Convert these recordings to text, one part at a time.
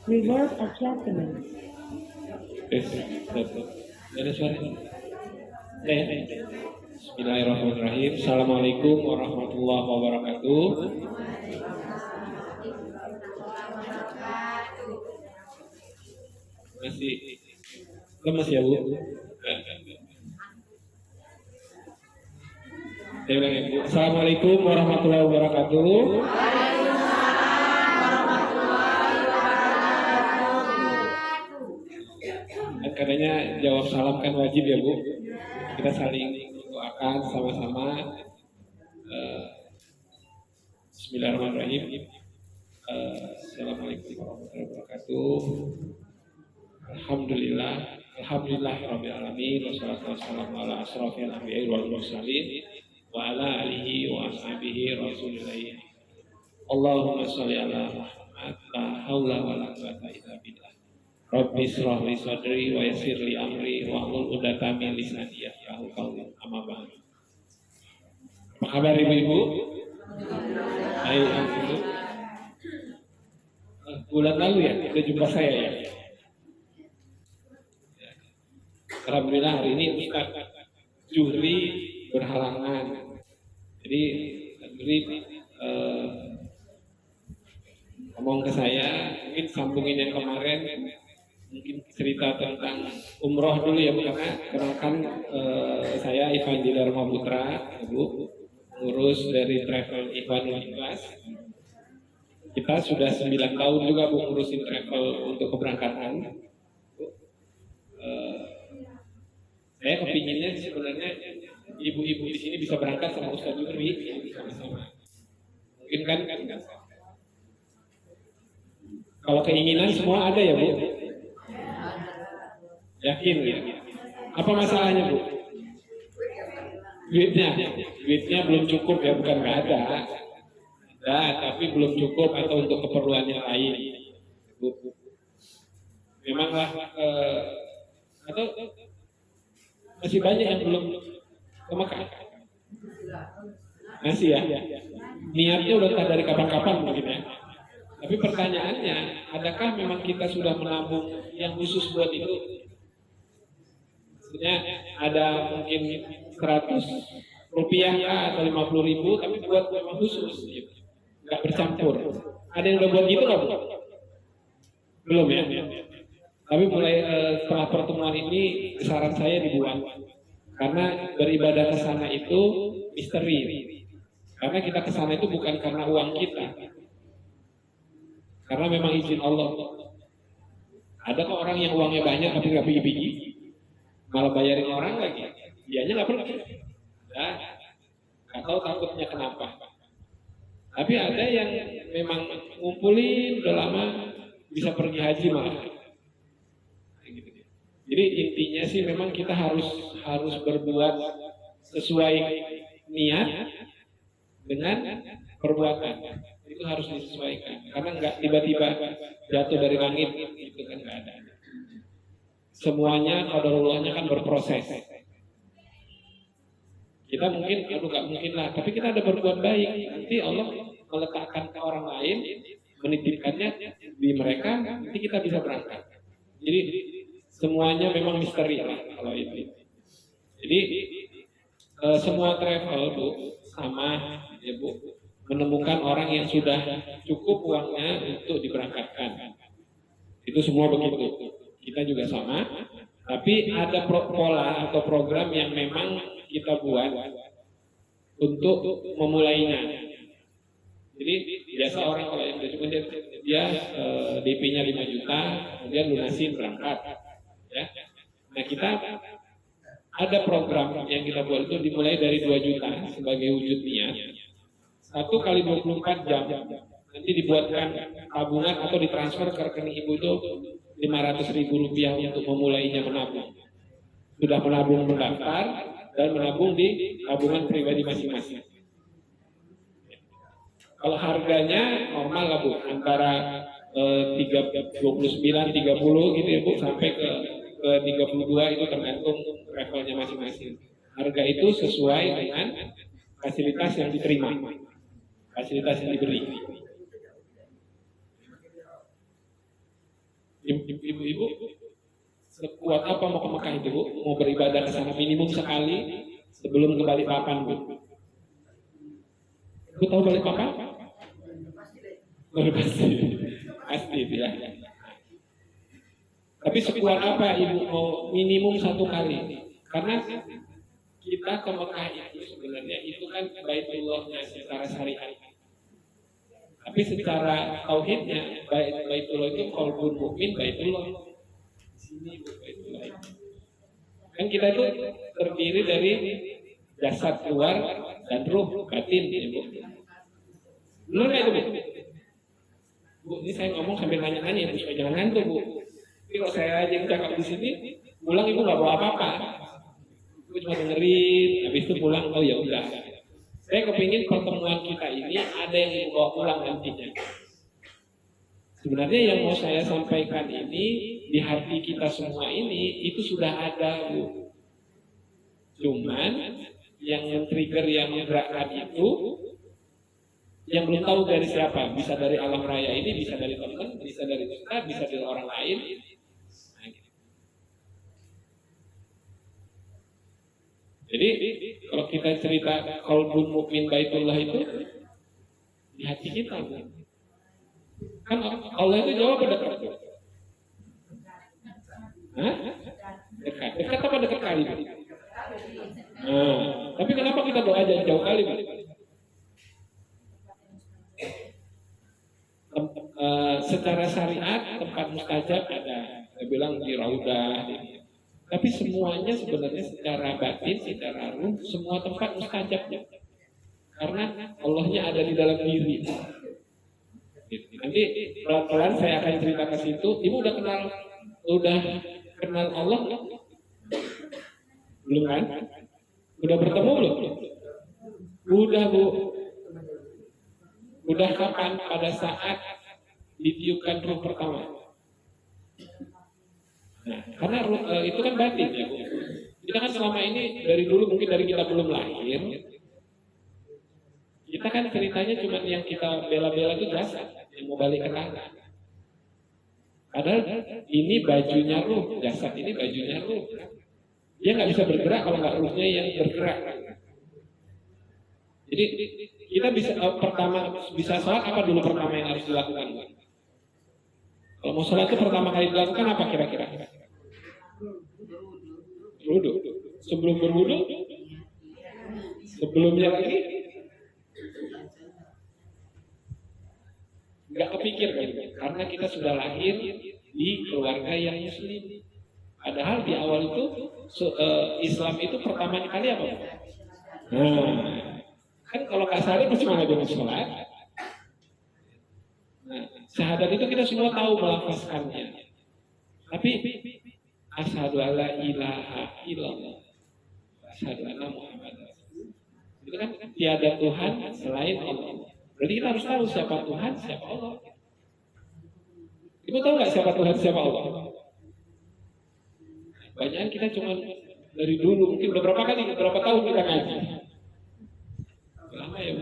Reward adjustments. Ada suara? Bismillahirrahmanirrahim. Assalamualaikum warahmatullahi wabarakatuh. Masih lemes ya Bu? Saya ulang ya Bu. Assalamualaikum warahmatullahi wabarakatuh. Katanya jawab salam kan wajib ya Bu. Kita saling doakan sama-sama. Bismillahirrahmanirrahim. Assalamualaikum warahmatullahi wabarakatuh. Alhamdulillahirabbil alamin wassalatu wassalamu ala asrofil anbiya'i wal mursalin wa ala alihi wa ashabihi rasulillah. Allahumma shalli ala Muhammad la haula wala quwwata illa billah. Rabbi shrah li sadri wa yassir li amri wa hlul 'uqdatam min lisani yafqahu qawli. Amma ba'du. Apa kabar Ibu-ibu? Baik, alhamdulillah. Bulan lalu ya, udah jumpa saya ya. Alhamdulillah hari ini Ustaz Juhri berhalangan. Jadi Juhri ngomong ke saya, mungkin sambungin yang kemarin, mungkin cerita tentang umroh dulu ya Bu, karena kenalkan saya Ivan Dharma Putra, Bu, ngurus dari travel Ivanul Ikhlas. Kita sudah 9 tahun juga Bu ngurusin travel untuk keberangkatan. Saya kepinginnya sebenarnya ibu-ibu di sini bisa berangkat sama Ustaz Juhri sama-sama. Mungkin kan kalau keinginan semua ada ya Bu? Yakin ya? Apa masalahnya Bu? Duitnya belum cukup ya, bukan nggak ada. Ada, tapi belum cukup atau untuk keperluan yang lain. Bu. Memanglah atau masih banyak yang belum ke Mekah. Masih ya. Niatnya udah entah dari kapan-kapan mungkin ya. Tapi pertanyaannya, adakah memang kita sudah menabung yang khusus buat itu? Maksudnya ada mungkin 100 rupiah atau 50.000, tapi buat memang khusus, nggak bercampur. Ada yang udah buat gitu nggak Bu? Belum ya? Tapi mulai setelah pertemuan ini, saran saya dibuat. Karena beribadah ke sana itu misteri. Karena kita ke sana itu bukan karena uang kita. Karena memang izin Allah. Ada kok orang yang uangnya banyak tapi nggak pergi-pergi, malah bayarin orang lagi. Dianya nggak pergi. Nah, nggak tahu takutnya kenapa. Tapi ada yang memang ngumpulin udah lama bisa pergi haji malah. Jadi intinya sih memang kita harus berbuat sesuai niat dengan perbuatan. Itu harus disesuaikan. Karena nggak tiba-tiba jatuh dari langit, itu kan nggak ada. Semuanya qadarullahnya kan berproses. Kita mungkin, nggak mungkin lah, tapi kita ada berbuat baik. Nanti Allah meletakkan ke orang lain, menitipkannya di mereka, nanti kita bisa berangkat. Jadi semuanya memang misteri lah kalau itu. Jadi semua travel Bu sama ya Bu, menemukan orang yang sudah cukup uangnya untuk diberangkatkan. Itu semua begitu. Kita juga sama. Tapi ada pola atau program yang memang kita buat untuk memulainya. Jadi biasa orang kalau yang cukup dia DP-nya 5 juta, kemudian lunasin berangkat. Ya. Nah kita ada program yang kita buat itu dimulai dari 2 juta sebagai wujud niat. 1 kali 24 jam nanti dibuatkan tabungan atau ditransfer ke rekening ibu itu 500.000 rupiah untuk memulainya menabung. Sudah menabung mendaftar dan menabung di tabungan pribadi masing-masing. Kalau harganya normal lah Bu, antara 29, 30 gitu ya Bu, sampai ke 32 itu tergantung levelnya masing-masing. Harga itu sesuai dengan fasilitas yang diterima, fasilitas yang diberi. ibu-ibu sekuat apa mau ke Mekah itu Bu? Mau beribadah ke sana minimum sekali sebelum ke Balikpapan Bu. Ibu tahu Balikpapan? Pasti, pasti itu ya. Tapi sekuat apa ibu mau minimum satu kali? Karena kita ke Mekah itu sebenarnya itu kan Baitullahnya secara syariat. Tapi secara tauhidnya Baitullah itu qalbun mukmin Baitullah. Sini Baitullah. Kan kita itu terdiri dari jasad luar dan ruh batin ya Bu. Benar nggak itu Bu? Bu, ini saya ngomong sambil nanya-nanya Bu, supaya jangan ngantuk Bu. Tapi kalau saya aja cakap di sini, pulang ibu nggak bawa apa-apa. Ibu cuma dengerin, habis itu pulang, oh ya udah. Saya kepingin pertemuan kita ini ada yang ibu bawa pulang nantinya. Sebenarnya yang mau saya sampaikan ini di hati kita semua ini itu sudah ada Bu. Cuman yang men-trigger yang menggerakkan itu yang belum tahu dari siapa, bisa dari alam raya ini, bisa dari teman, bisa dari ustaz, bisa dari orang lain. Nah, gitu. Jadi kalau kita cerita qalbun mukmin Baitullah itu di hati kita, kan Allah itu jawab dekat. Hah? Dekat. Dekat apa dekat kali? Nah, tapi kenapa kita doa jauh kali? Secara syariat tempat mustajab ada, saya bilang di Raudah, tapi semuanya sebenarnya secara batin, secara ruh, semua tempat mustajab, karena Allahnya ada di dalam diri. Nanti pelan-pelan saya akan cerita ke situ. Ibu udah kenal Allah belum kan? Udah bertemu belum? Udah Bu. Udah kapan? Pada saat ditiupkan ruh pertama. Nah, karena itu kan batin ya Bu. Kita kan selama ini dari dulu mungkin dari kita belum lahir, kita kan ceritanya cuma yang kita bela-bela itu jasad yang mau balik ke tanah. Padahal ini bajunya ruh, jasad ini bajunya ruh. Dia nggak bisa bergerak kalau nggak ruhnya yang bergerak. Jadi kita bisa pertama bisa sholat apa dulu pertama yang harus dilakukan? Kalau mau sholat itu pertama kali dilakukan apa kira-kira? Berwudu. Sebelum berwudu, sebelumnya lagi nggak kepikir kan? Karena kita sudah lahir di keluarga yang muslim. Padahal di awal itu Islam itu pertama kali apa? Nah, kan kalau nggak sadar percuma dengan sholat. Nah, syahadat itu kita semua tahu melafazkannya. Tapi asyhadu alla ilaha illallah, asyhadu anna Muhammadar Rasulullah. Itu kan tiada Tuhan selain Allah. Berarti kita harus tahu siapa Tuhan, siapa Allah. Ibu tahu nggak siapa Tuhan, siapa Allah? Banyak kita cuma dari dulu, mungkin udah berapa tahun kita ngaji. Lama ya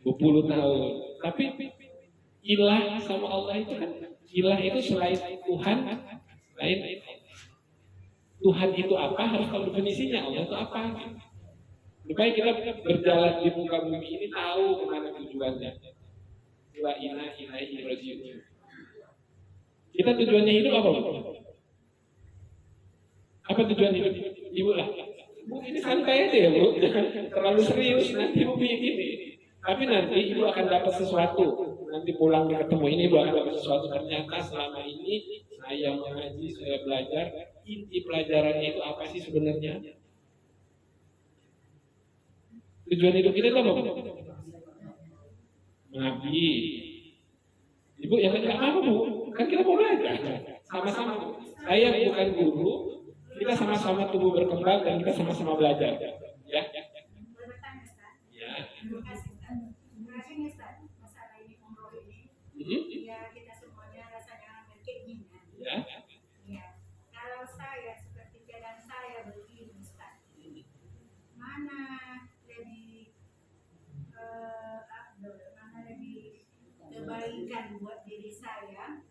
Bu, 20 tahun. Tapi ilah sama Allah itu kan, ilah itu selain Tuhan, selain Tuhan itu apa, harus tahu definisinya. Allah itu apa. Supaya kita berjalan di muka bumi ini tahu kemana tujuannya. Wa inna ilaihi raji'un. Kita tujuannya hidup apa Bu? Apa tujuan hidup? Ibu lah. Bu ini santai aja ya Bu, jangan terlalu serius. Nanti Bu begini. Tapi nanti ibu akan dapat sesuatu. Nanti pulang ketemu ini ibu akan dapat sesuatu. Ternyata selama ini saya mengaji, saya belajar. Inti pelajarannya itu apa sih sebenarnya? Tujuan hidup kita itu apa? Nabi. Ibu yang nggak apa Bu? Kan kita mau belajar. Sama-sama Bu. Saya bukan guru. Kita sama-sama tumbuh berkembang dan kita sama-sama belajar. Ya. Ya. Ya, kita semuanya rasanya berkeinginan. Ya. Ya. Kalau saya seperti jalan saya begini, Ustaz, mana lebih kebaikan buat diri saya,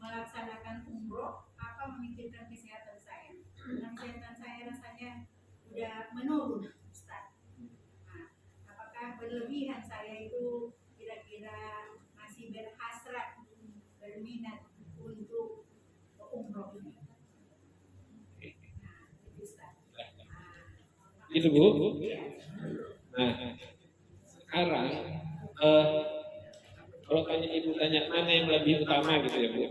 melaksanakan umroh apa memikirkan kesehatan saya? Karena kesehatan saya rasanya udah menurun, Ustaz. Nah, apakah berlebihan saya itu kira-kira masih berhasrat, berminat untuk umroh ini? Nah, itu Ustaz. Itu Bu. Nah, sekarang kalau tanya ibu tanya mana yang lebih utama gitu ya Bu.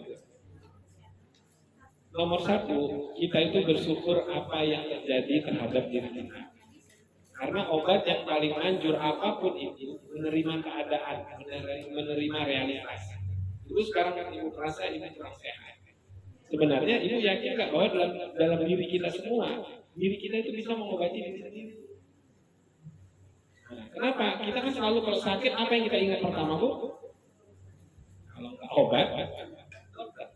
Nomor satu, kita itu bersyukur apa yang terjadi terhadap diri kita. Karena obat yang paling manjur apapun itu menerima keadaan, menerima realitas. Itu sekarang ibu merasa ibu kurang sehat. Sebenarnya ibu yakin nggak bahwa dalam diri kita semua, diri kita itu bisa mengobati diri sendiri. Nah, kenapa? Kita kan selalu kalau sakit apa yang kita ingat pertama Bu? Kalau nggak obat, dokter.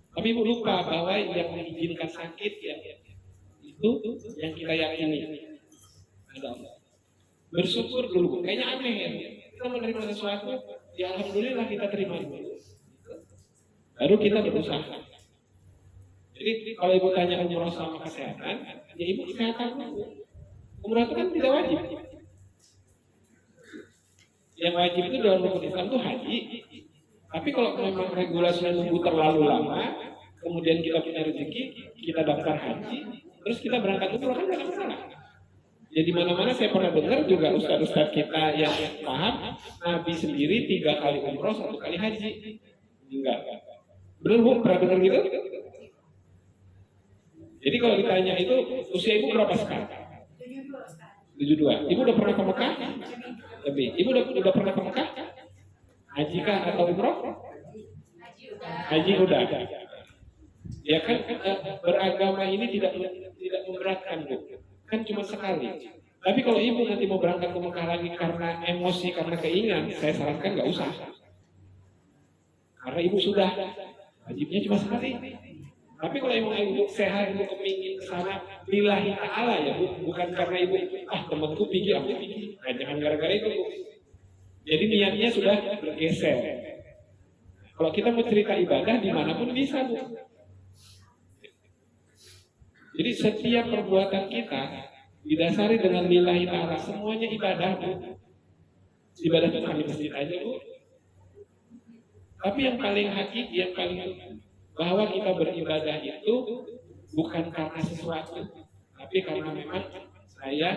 Tapi ibu lupa bahwa yang mengizinkan sakit ya itu yang kita yakini ada Allah. Bersyukur dulu. Kayaknya aneh ya. Kita menerima sesuatu, ya alhamdulillah kita terima dulu. Baru kita berusaha. Jadi kalau ibu tanya umroh sama kesehatan, ya ibu kesehatan dulu. Umroh itu kan tidak wajib. Yang wajib itu dalam rukun Islam itu haji. Tapi kalau memang regulasinya nunggu terlalu lama, kemudian kita punya rezeki, kita daftar haji, terus kita berangkat umroh kan tidak masalah. Jadi mana-mana saya pernah dengar juga ustadz-ustadz kita yang paham, Nabi sendiri 3 kali umroh, 1 kali haji. Enggak. Benar Bu, pernah dengar gitu? Jadi kalau ditanya itu, usia ibu berapa sekarang? 72. Ibu udah pernah ke Mekah? Lebih. Ibu udah pernah ke Mekah? Haji kah atau umroh? Haji udah. Ya kan beragama ini tidak memberatkan Bu. Kan cuma sekali. Tapi kalau ibu nanti mau berangkat ke Mekah lagi karena emosi, karena keinginan, saya sarankan nggak usah. Karena ibu sudah wajibnya cuma sekali. Tapi kalau ibu sehat, ibu kepingin ke sana, lillahi ta'ala ya Bu, bukan karena ibu temanku pergi, aku pergi. Nah, jangan gara-gara itu Bu. Jadi niatnya sudah bergeser. Kalau kita mau cerita ibadah dimanapun bisa Bu. Jadi setiap perbuatan kita didasari dengan lillahi ta'ala, semuanya ibadah Bu. Ibadah itu hanya masjid aja Bu. Tapi yang paling hakiki, yang paling bahwa kita beribadah itu bukan karena sesuatu, tapi karena memang saya,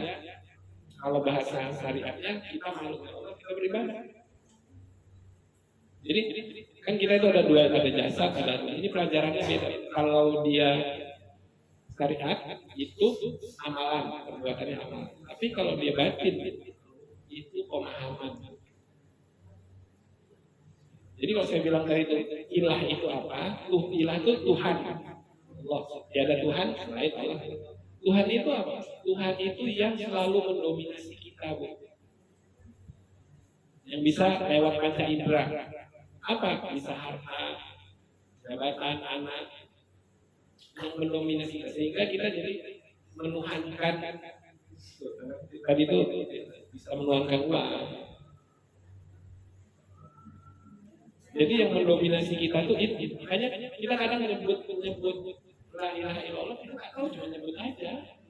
kalau bahasa syariatnya, kita makhluk Allah, kita beribadah. Jadi kan kita itu ada dua, ada jasa, ada ini pelajarannya beda. Kalau dia syariat itu amalan, perbuatannya amalan. Tapi kalau dia batin itu pemahaman. Jadi kalau saya bilang tadi itu ilah itu apa? Ilah itu Tuhan. Allah. Tiada Tuhan selain Allah. Tuhan itu apa? Tuhan itu yang selalu mendominasi kita Bu. Yang bisa lewat panca indera. Apa? Bisa harta, jabatan, anak yang mendominasi kita, sehingga kita jadi menuhankan. Tadi itu bisa menuhankan uang. Jadi yang mendominasi kita tuh itu. Makanya kita kadang menyebut la ilaha illallah, kita nggak tahu, cuma nyebut aja.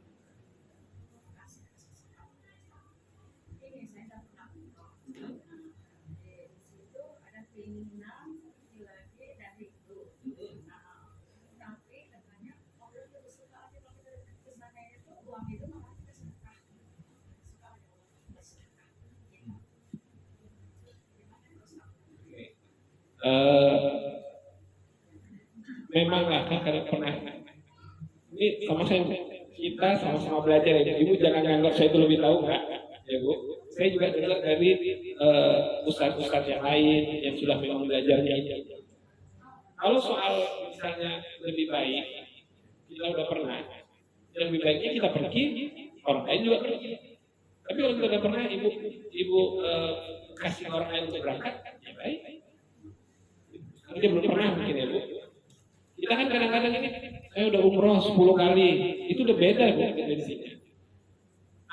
Memang lah kan karena pernah ini sama saya, kita sama-sama belajar ya Ibu, jangan anggap saya itu lebih tahu enggak ya Bu. Saya juga dengar dari ustadz-ustadz yang lain yang sudah memang belajarnya ini. Kalau soal misalnya lebih baik, kita udah pernah, yang lebih baiknya kita pergi, orang lain juga pergi. Tapi kalau kita udah pernah, ibu kasih orang lain untuk berangkat, ya baik. Dia belum pernah mungkin ya Bu. Kita kan kadang-kadang ini, saya udah umroh 10 kali, itu udah beda Bu definisinya.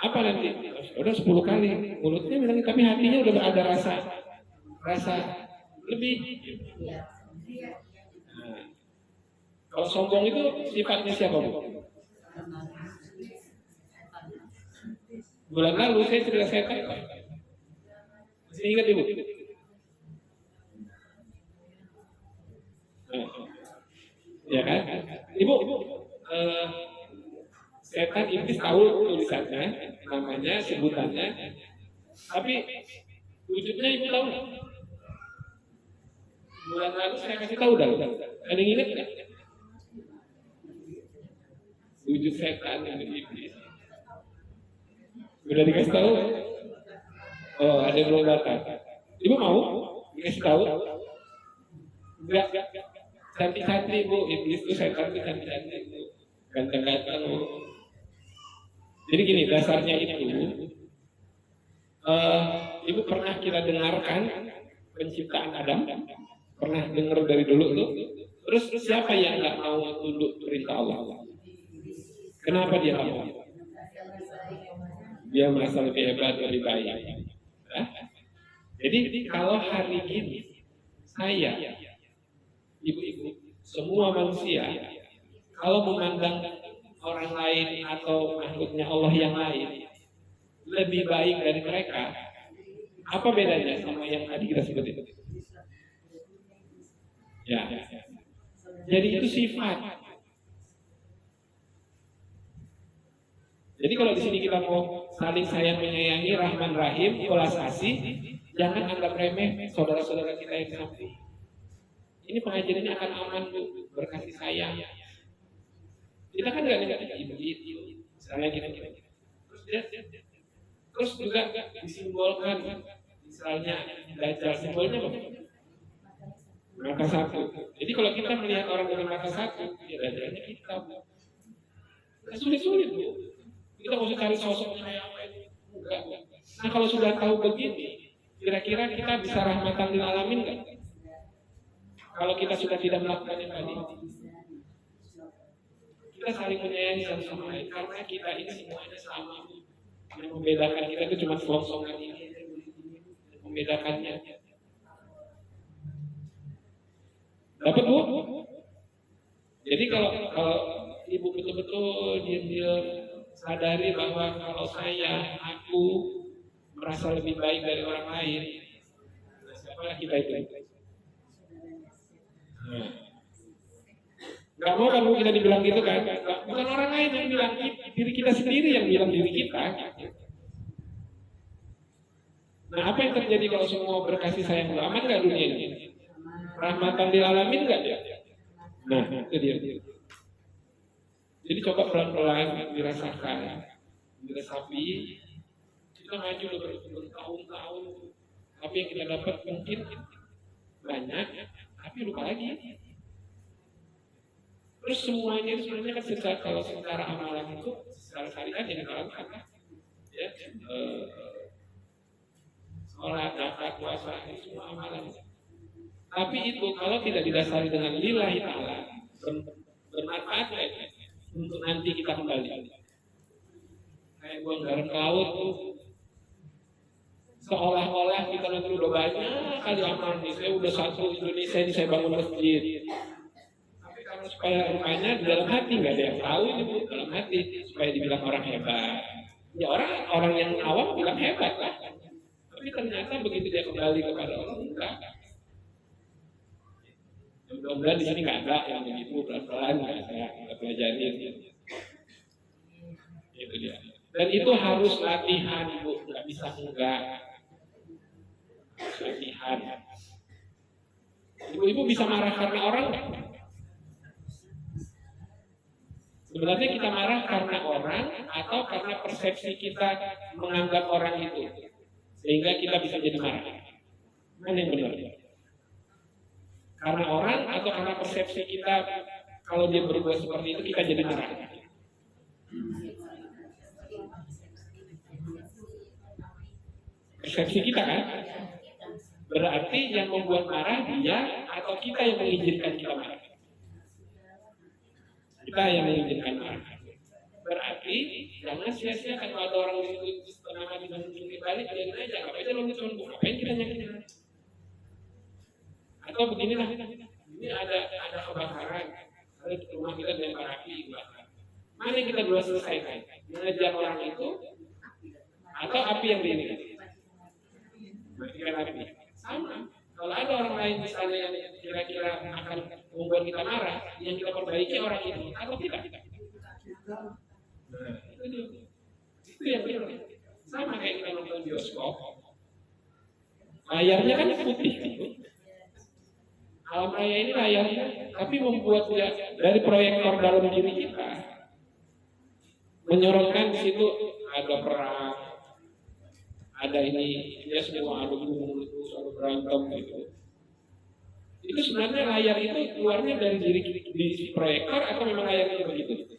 Apa nanti? Udah 10 kali, mulutnya bilang, tapi hatinya udah ada rasa lebih. Nah, kalau sombong itu sifatnya siapa, Bu? Bulan lalu saya cerita setan. Masih ingat Ibu? Nah, ya kan? Ibu, setan iblis tahu tulisannya, namanya, sebutannya, tapi wujudnya Ibu tahu nggak? Bulan lalu saya kasih tahu dah. Ada yang ingat nggak? Wujud setan yang iblis. Sudah dikasih tahu? Oh, ada yang belum datang. Ibu mau dikasih tahu? Enggak. Cantik-cantik Bu, iblis itu setan itu cantik-cantik Bu. Ganteng-ganteng Bu. Jadi gini, dasarnya itu, Ibu pernah kita dengarkan penciptaan Adam? Pernah dengar dari dulu tuh? Terus siapa yang nggak mau tunduk perintah Allah? Kenapa dia nggak mau? Dia merasa lebih hebat, lebih baik. Nah, jadi kalau hari ini saya, ibu-ibu, semua manusia, kalau memandang orang lain atau makhluknya Allah yang lain lebih baik dari mereka, apa bedanya sama yang tadi kita sebut itu? Ya, jadi itu sifat. Jadi kalau di sini kita mau saling sayang menyayangi, Rahman Rahim, ulas asih, jangan anggap remeh saudara-saudara kita yang samping. Ini pengajarannya akan aman Bu, berkasih sayang. Kita kan nggak ibu, misalnya kita. Terus juga disimbolkan, misalnya Dajjal, simbolnya apa? Mata satu. Jadi kalau kita melihat orang dengan mata satu, ya Dajjalnya kita. Sulit-sulit Bu. Kita nggak usah cari sosok kayak apa ini. Enggak. Nah kalau sudah tahu begini, kira-kira kita bisa rahmatan lil alamin nggak? Kalau kita sudah tidak melakukan yang tadi, kita saling menyayangi satu sama lain karena kita ini semuanya sama. Yang membedakan kita itu cuma selongsongan ini. Yang membedakannya. Dapat Bu? Jadi kalau ibu betul-betul diam-diam sadari bahwa kalau aku merasa lebih baik dari orang lain, siapa kita itu? Gak mau kan Bu kita dibilang gitu kan? Bukan orang lain yang bilang, diri kita sendiri yang bilang diri kita. Nah apa yang terjadi kalau semua berkasih sayang? Aman gak dunia ini? Rahmatan lil alamin gak dia? Nah itu dia. Jadi coba pelan-pelan dirasakan, diresapi, kita maju bertahun-tahun, tapi yang kita dapat mungkin banyak, tapi lupa lagi. Terus semuanya itu sebenarnya kan kalau secara amalan itu, secara syariat yang kita lakukan, ya, sholat, zakat, puasa, itu semua amalan. Tapi itu kalau tidak didasari dengan lillahi ta'ala, bermanfaat ya. Untuk nanti kita kembali. Kayak buang garam ke laut tuh, seolah-olah kita nanti udah banyak kali amal nih. Saya udah satu Indonesia ini saya bangun masjid. Tapi kalau supaya rupanya di dalam hati nggak ada yang tahu ini Bu, dalam hati supaya dibilang orang hebat. Ya orang yang awam bilang hebat lah. Tapi ternyata begitu dia kembali kepada Allah enggak. Mudah-mudahan di sini nggak ada yang begitu pelan-pelan kita pelajarin. Itu dia. Dan itu harus latihan Bu, nggak bisa enggak. Latihan. Ibu-ibu bisa marah karena orang nggak? Sebenarnya kita marah karena orang atau karena persepsi kita menganggap orang itu sehingga kita bisa jadi marah. Mana yang benar? Karena orang atau karena persepsi kita kalau dia berbuat seperti itu kita jadi marah. Persepsi kita kan? Berarti yang membuat marah dia atau kita yang mengizinkan kita marah? Kita yang mengizinkan marah. Berarti jangan sia-siakan kalau ada orang yang bernama dibanding balik, biarin aja. Apa aja lo cuma ngapain kita nyakitin? Atau beginilah, ini ada kebakaran, ada rumah kita dilempar api kebakaran. Mana yang kita dulu selesaikan? Mengejar orang itu atau api yang di ini? Matikan api. Sama. Kalau ada orang lain misalnya yang kira-kira akan membuat kita marah, yang kita perbaiki orang itu atau kita. Nah, itu yang benar. Sama kayak kita nonton bioskop. Layarnya kan putih. Alam raya ini layarnya, tapi membuat dia dari proyektor dalam diri kita menyorotkan di situ ada perang, ada ini, dia semua adu mulut, adu berantem gitu. Itu sebenarnya layar itu keluarnya dari diri di proyektor atau memang layarnya begitu?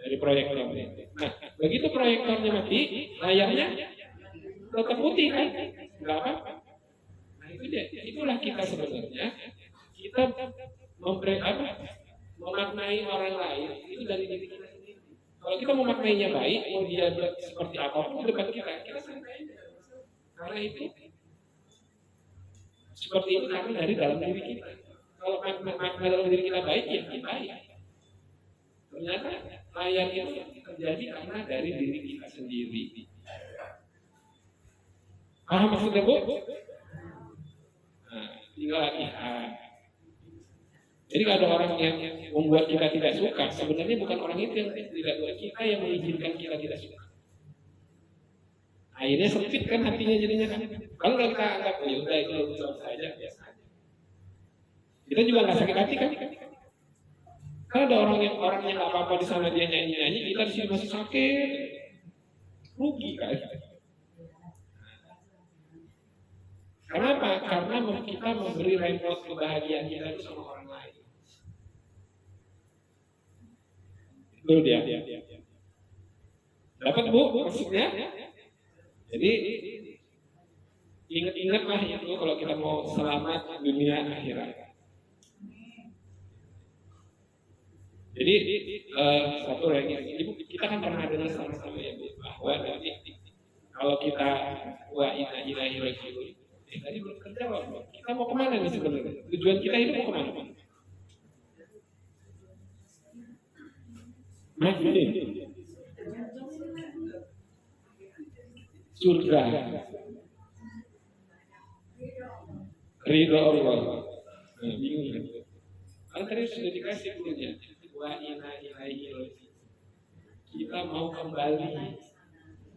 Dari proyektor. Nah, begitu proyektornya mati, layarnya tetap putih kan? Enggak apa-apa. Nah, itu dia. Itulah kita sebenarnya. Kita memaknai orang lain itu dari diri kita sendiri. Kalau kita memaknainya baik, mau dia seperti apapun di depan kita santai aja. Karena itu seperti itu karena dari dalam diri kita. Kalau makna dalam diri kita baik, ya kita baik. Ternyata layar itu terjadi karena dari diri kita sendiri. Paham maksudnya, Bu? Nah, tinggal latihan. Jadi kalau ada orang yang membuat kita tidak suka, sebenarnya bukan orang itu yang tidak suka, kita yang mengizinkan kita tidak suka. Akhirnya sempit kan hatinya jadinya kan. Kalau kita anggap ya udah itu urusan saja biasa aja. Kita juga nggak sakit hati kan? Karena ada orang yang nggak apa-apa di sana dia nyanyi, kita di sini masih sakit, rugi kan? Kenapa? Karena kita memberi remote kebahagiaan kita itu sama orang lain. Itu dia. Dapat, Bu, maksudnya? Jadi ingat-ingatlah itu kalau kita mau selamat dunia akhirat. Jadi satu lagi, Ibu, kita kan pernah dengar sama-sama ya, Bu, bahwa nanti kalau kita wa inna ilaihi raji'un, tadi belum terjawab, kita mau kemana nih sebenarnya? Tujuan kita hidup mau kemana? Ini surga, ridho Allah. Nah, bingung kan? Karena tadi sudah dikasih dulunya. Wa inna ilaihi raji'un. Kita mau kembali,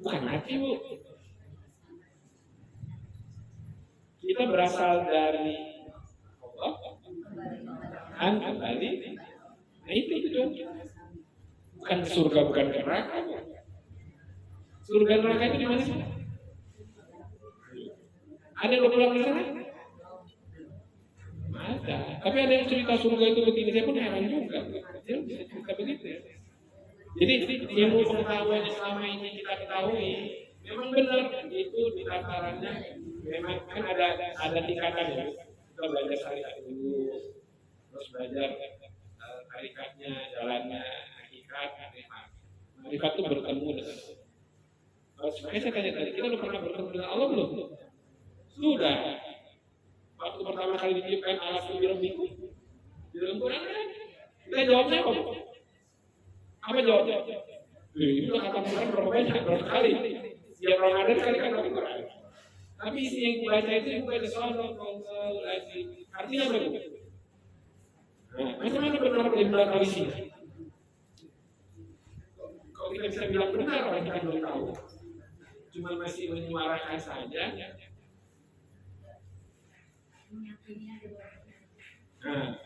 bukan mati, Bu. Kita berasal dari Allah, kan kembali. Nah itu tujuan kita. Bukan ke surga, bukan ke neraka. Surga neraka itu di mana sih? Ada yang pulang di sana? Ada. Tapi ada yang cerita surga itu begini, saya pun heran juga. Dia bisa cerita begitu ya. Jadi ilmu pengetahuan yang selama ini kita ketahui memang benar itu di tatarannya. Memang kan ada tingkatan ya. Kita belajar syariat dulu, terus belajar tarikatnya, jalannya, hakikat, marifat itu bertemu dengan Allah. Makanya saya tanya tadi, kita udah pernah bertemu dengan Allah belum? Sudah. Waktu pertama kali ditiupkan alas rabbikum di dalam Quran kan? Kita jawabnya apa? Apa jawabnya? Itu kata Quran berapa banyak, berapa kali? Setiap Ramadan kali kan dalam Quran. Tapi isi yang dibaca itu bukan soal artinya apa itu? Nah, macam-macam benar benar kondisi. Kalau kita bisa bilang benar, orang kita belum tahu. Cuma masih menyuarakan saja. Nah,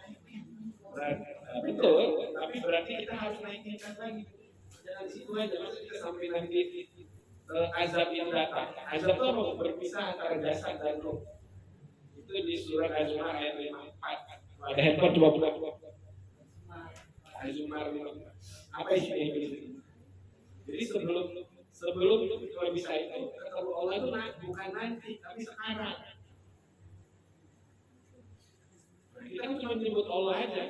betul. Tapi berarti kita harus naik tingkat lagi. Jangan di situ aja, maksudnya kita sampai nanti azab yang datang. Azab itu apa? Berpisah antara jasad dan ruh. Itu di surat Az-Zumar ayat 54. Ada handphone coba buka. Az-Zumar 54. Apa isinya ini? Jadi sebelum kita bisa itu ketemu Allah itu bukan nanti, tapi sekarang. Nah, kita kan cuma menyebut Allah aja,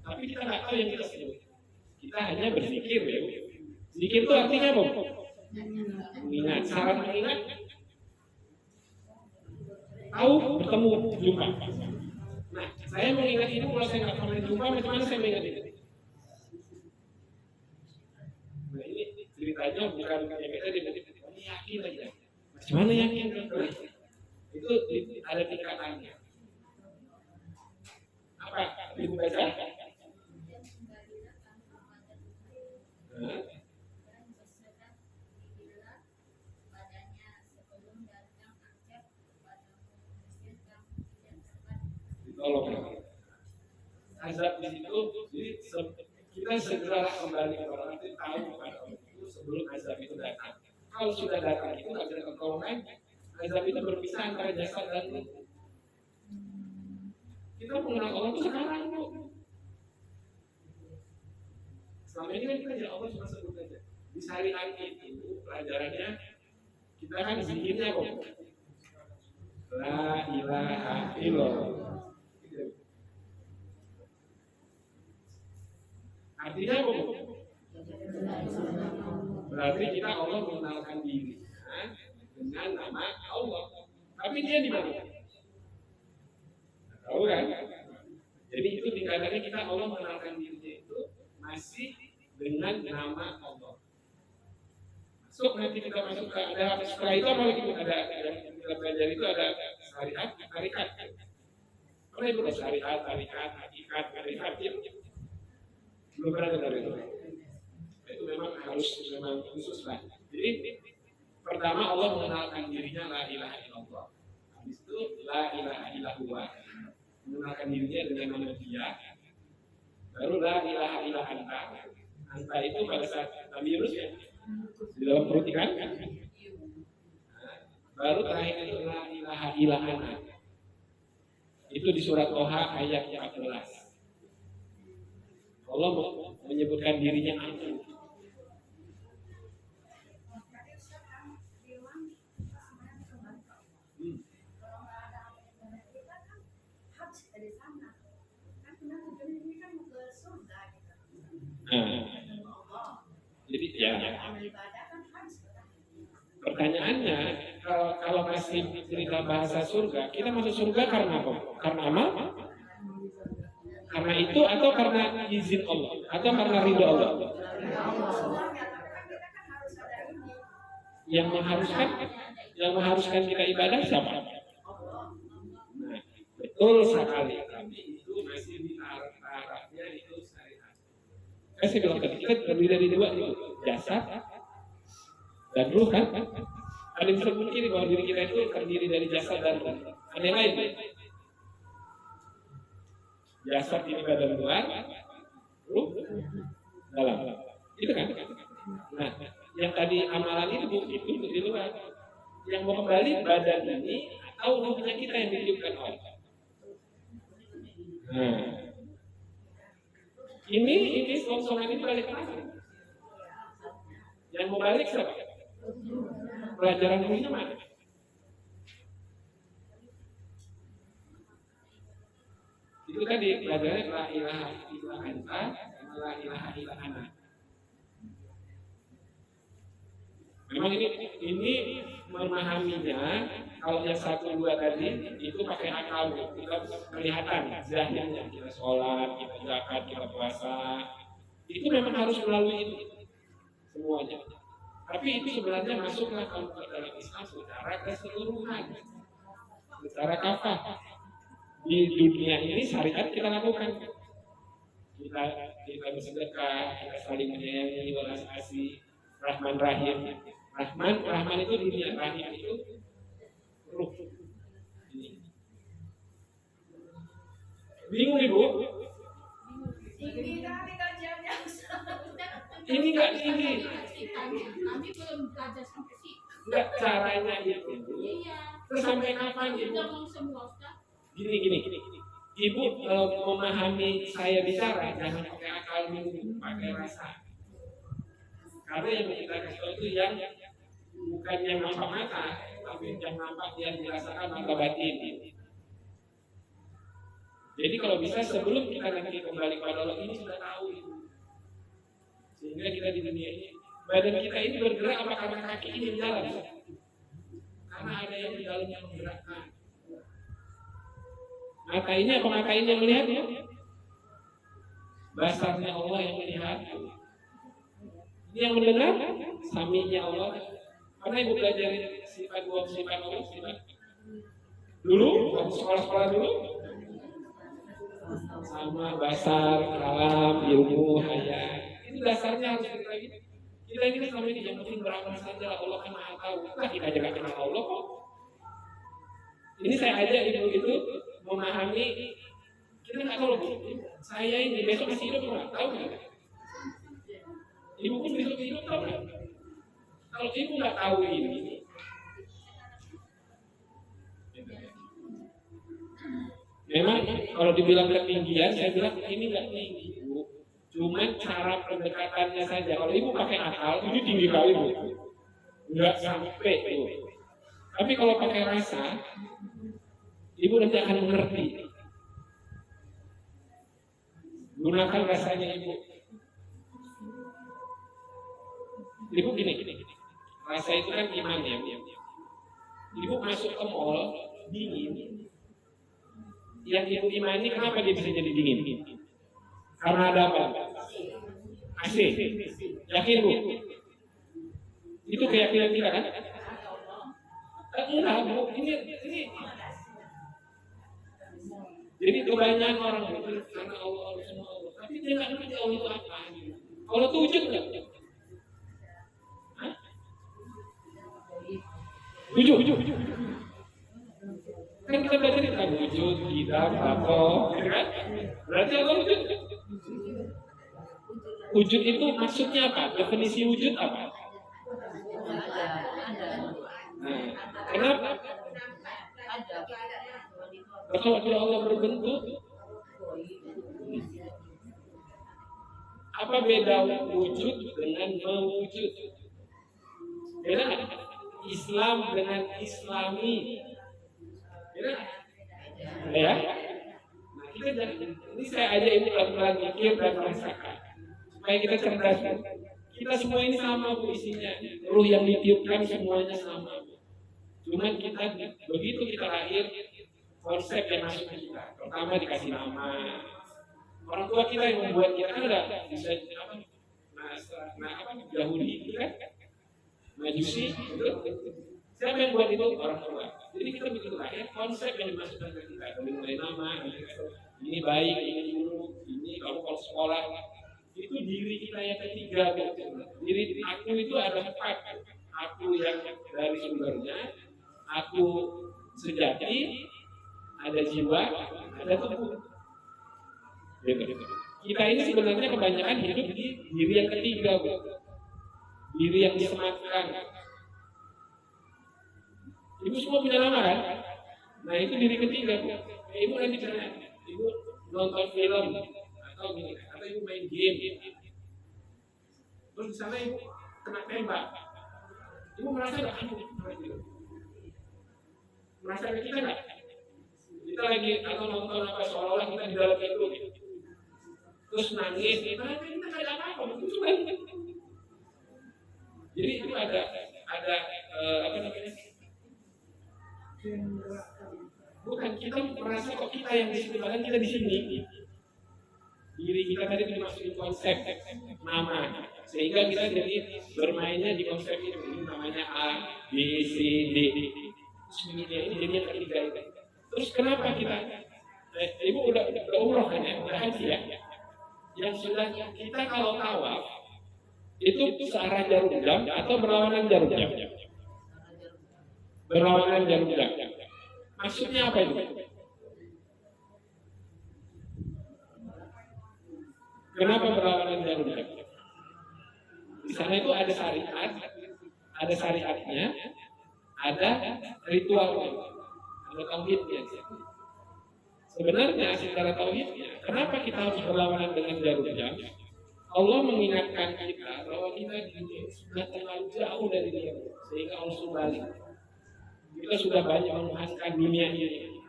tapi kita nggak tahu yang kita sebut. Kita hanya berzikir ya. Zikir itu artinya apa? Mengingat, syarat mengingat tahu, bertemu, jumpa. Nah, Saya mengingat itu kalau saya nggak pernah jumpa, macam mana saya mengingat itu? Nah ini ceritanya bukan kayak kita ini yakin aja. Macam mana yakin? Itu ada tingkatannya. Apa? Ibu baca? Tolong. Azab di situ, jadi kita segera kembali ke orang itu tahu pada orang itu sebelum azab itu datang. Kalau sudah datang itu nggak ada pertolongan, azab itu berpisah antara jasad dan ruh. Kita mengenal Allah itu sekarang tuh. Selama ini kan kita ya Allah cuma sebut aja. Di syariat itu pelajarannya kita kan zikirnya kok. La ilaha illallah. Artinya apa? Berarti kita Allah mengenalkan diri dengan nama Allah. Tapi dia di mana? Tahu kan? Jadi itu dikatakan kita Allah mengenalkan dirinya itu masih dengan nama Allah. Masuk nanti kita masuk ke ada setelah itu apa lagi? Ada yang kita belajar itu ada syariat, tarikat. Apa itu syariat, tarikat, hakikat, tarikat itu? Belum pernah dengar itu. Itu memang harus memang khusus lah. Jadi pertama Allah mengenalkan dirinya la ilaha illallah. Habis itu la ilaha illallah. Mengenalkan dirinya dengan nama dia. Baru la ilaha illa anta. Anta itu pada saat Nabi Yunus ya di dalam perut ikan. Baru terakhir itu la ilaha illa ana. Itu di surat Toha ayat 14. Allah menyebutkan dirinya aku. Jadi ya. Pertanyaannya, kalau masih cerita bahasa surga, kita masuk surga karena apa? Karena amal? Karena itu atau karena izin Allah atau karena ridho Allah? Yang mengharuskan kita ibadah siapa? Nah, betul sekali. Tapi itu masih di tarafnya itu syariat. Saya bilang tadi kita terdiri dari dua itu, jasad dan ruh kan? Ada yang bisa mungkin bahwa diri kita itu terdiri dari jasad dan ruh. Ada yang lain? Jasad ini badan luar, ruh dalam. Itu kan? Nah, yang tadi amalan itu itu di luar. Yang mau kembali badan ini atau ruhnya kita yang dihidupkan oleh. Nah, ini songsongan ini balik lagi. Yang mau balik siapa? Pelajaran ruhnya mana? Itu tadi pelajarannya la ilaha illa anta, la ilaha illa ana. Memang ini memahaminya kalau yang 1, 2 tadi itu pakai akal, kita kelihatan zahirnya, kita sholat, kita zakat, kita puasa, itu memang harus melalui itu semuanya. Tapi itu sebenarnya masuklah kalau dalam Islam secara keseluruhan, secara kafah. Di dunia ini syariat kita lakukan. Kita bersedekah, kita saling menyayangi, welas asih, Rahman Rahim. Rahman itu dunia, Rahim itu ruh. Bingung Ibu? Ini nggak tinggi. Kami belum belajar sampai situ. Nggak caranya itu. Terus sampai kapan Ibu? Gini. Ibu memahami saya bicara jangan pakai akal dulu, pakai rasa. Karena yang kita kasih tahu itu yang bukan yang nampak mata, tapi yang nampak yang dirasakan mata batin. Jadi kalau bisa sebelum kita nanti kembali kepada Allah ini sudah tahu itu. Sehingga kita di dunia ini, badan kita ini bergerak apa karena kaki ini jalan? Karena ada yang di dalam yang menggerakkan. Mata ini apa mata ini yang melihatnya? Basarnya Allah yang melihat. Ini yang mendengar, saminya Allah. Karena ibu belajar sifat Allah, sifat dulu, waktu sekolah-sekolah dulu, sama basar, kalam, ilmu, hayat. Itu dasarnya harus kita gitu. Kita ini kan selama ini yang penting beramal saja. Allah kan maha tahu. Nah, kita jangan kenal Allah kok. Ini saya ajak ibu itu memahami. Kita nggak tahu loh. Saya ini besok masih hidup nggak tahu nggak? Ibu pun besok hidup tahu nggak? Kalau ibu nggak tahu ini, memang kalau dibilang ketinggian, saya bilang ini nggak tinggi, Bu. Cuman cara pendekatannya saja. Kalau ibu pakai akal, ini tinggi kali, Bu. Nggak sampai, Bu. Tapi kalau pakai rasa, ibu nanti akan mengerti. Gunakan rasanya ibu. Ibu gini. Rasa itu kan iman ya. Ibu masuk ke mall, dingin. Yang ibu imani kenapa dia bisa jadi dingin? Karena ada apa? AC. Yakin Bu? Itu keyakinan kita kan? Enggak Bu, ini. Jadi kebanyakan orang itu karena Allah sama Allah. Tapi dia nggak ngerti Allah itu apa. Allah itu wujud nggak? Wujud. Kan kita belajar tentang wujud, kitab, apa, kan? Berarti Allah wujud. Wujud itu maksudnya apa? Definisi wujud apa? Nah, kenapa? Kalau Allah berbentuk, apa beda wujud dengan mewujud? Beda nggak? Islam dengan Islami. Beda nggak? Ya. Nah, kita jangan. Ini saya ajak ibu pelan-pelan mikir dan merasakan supaya kita cerdas. Kita semua ini sama Bu isinya. Ruh yang ditiupkan semuanya sama. Cuman kita begitu kita lahir, konsep yang masuk ke kita. Pertama dikasih nama. Orang tua kita yang membuat kita kan udah bisa Yahudi kan? Majusi itu. Siapa yang buat itu? Orang tua. Jadi kita begitu lahir, konsep yang dimasukkan ke kita. Dari mulai nama, ini baik, ini buruk, ini kalau sekolah. Itu diri kita yang ketiga. Diri aku itu ada 4. Aku yang dari sumbernya, aku sejati, ada jiwa, ada tubuh. Kita ini sebenarnya kebanyakan hidup di diri yang ketiga, Bu. Diri yang disematkan. Ibu semua punya nama kan? Nah itu diri ketiga, Bu. Ibu nanti misalnya, ibu nonton film atau gini, atau ibu main game. Terus di sana ibu kena tembak. Ibu merasa nggak? Merasa kita nggak? Kita lagi atau nonton apa seolah-olah kita di dalam itu, terus nangis, kita nggak ada apa-apa, itu cuma. Jadi itu ada apa namanya? Bukan kita merasa kok kita yang di situ, bahkan kita di sini. Diri kita tadi dimasukin konsep nama, sehingga kita jadi bermainnya di konsep ini namanya A, B, C, D. Semuanya ini jadi yang ketiga itu. Terus kenapa kita? Ibu udah umroh kan ya, udah haji ya. Yang sudah kita kalau tawaf itu searah jarum jam atau berlawanan jarum jam? Berlawanan jarum jam. Maksudnya apa itu? Kenapa berlawanan jarum jam? Di sana itu ada syariatnya, ada ritualnya, ada tauhidnya. Sebenarnya secara tauhidnya, kenapa kita harus berlawanan dengan jarum jam? Allah mengingatkan kita bahwa kita sudah terlalu jauh dari Dia, sehingga Allah kembali. Kita sudah banyak menuhankan dunia ini,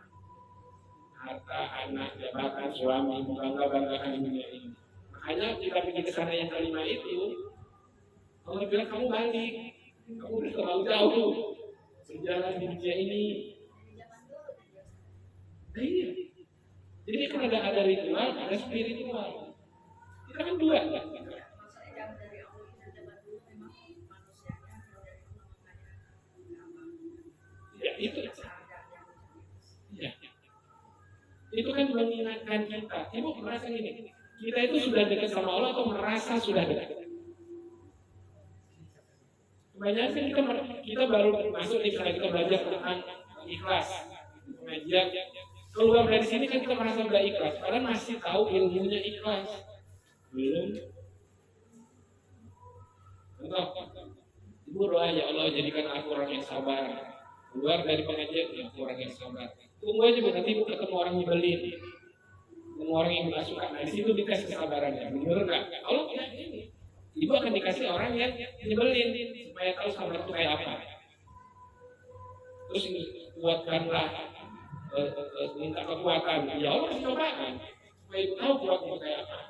harta, anak, jabatan, suami, banggakan dunia ini. Makanya kita pergi ke sana yang kelima itu, Allah bilang kamu balik, kamu sudah terlalu jauh berjalan di dunia ini. Nah, iya. Jadi kan ada ritual, ada spiritual. Kita kan dua. Maksudnya jauh dari Allah itu zaman dulu memang manusianya jauh dari Allah makanya Ya itu. seadanya. Ya. Itu kan mengingatkan kita. Ibu merasa gini, kita itu sudah dekat sama Allah atau merasa sudah dekat? Kebanyakan kita baru masuk nih, misalnya kita belajar tentang ikhlas, mengajar, keluar dari sini kan kita merasa udah ikhlas, padahal masih tahu ilmunya ikhlas, belum. Contoh, ibu doa, ya Allah jadikan aku orang yang sabar. Keluar dari pengajian, ya aku orang yang sabar. Tunggu aja bu, nanti ibu ketemu orang nyebelin, ketemu orang yang nggak suka. Nah di situ dikasih kesabarannya, bener nggak? Allah punya ini. Ibu akan dikasih orang yang nyebelin supaya tahu sabar itu kayak apa. Terus kuatkanlah, minta kekuatan. Ya Allah kasih cobaan supaya ibu tahu kuat itu kayak apa.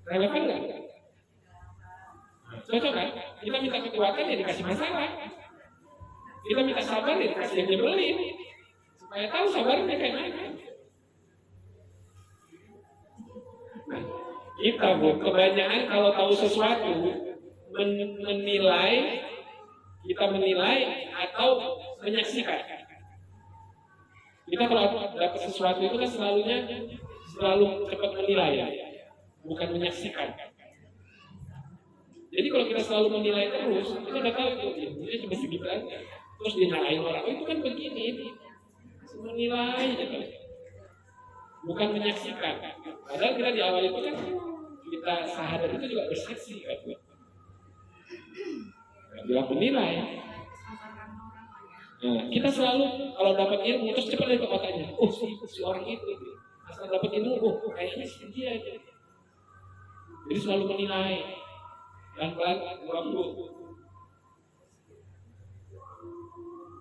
Relevan nggak? Cocok kan? Kita minta kekuatan ya dikasih masalah. Kita minta sabar ya dikasih yang nyebelin supaya tahu sabarnya kayak mana. Nah, kita bu, kebanyakan kalau tahu sesuatu menilai, kita menilai atau menyaksikan. Kita kalau dapat sesuatu itu kan selalu cepat menilai ya, bukan menyaksikan. Jadi kalau kita selalu menilai terus, kita udah tahu itu dia cuma segitu aja. Terus dinalain orang, oh itu kan begini, menilai gitu. Bukan menyaksikan. Padahal kita di awal itu kan kita sadar itu juga bersaksi kan. Bilang menilai. Nah, kita selalu kalau dapat ilmu terus cepat dari otaknya. Oh si orang itu. Asal dapat ilmu, oh kayaknya si dia aja. Jadi selalu menilai. Pelan-pelan waktu.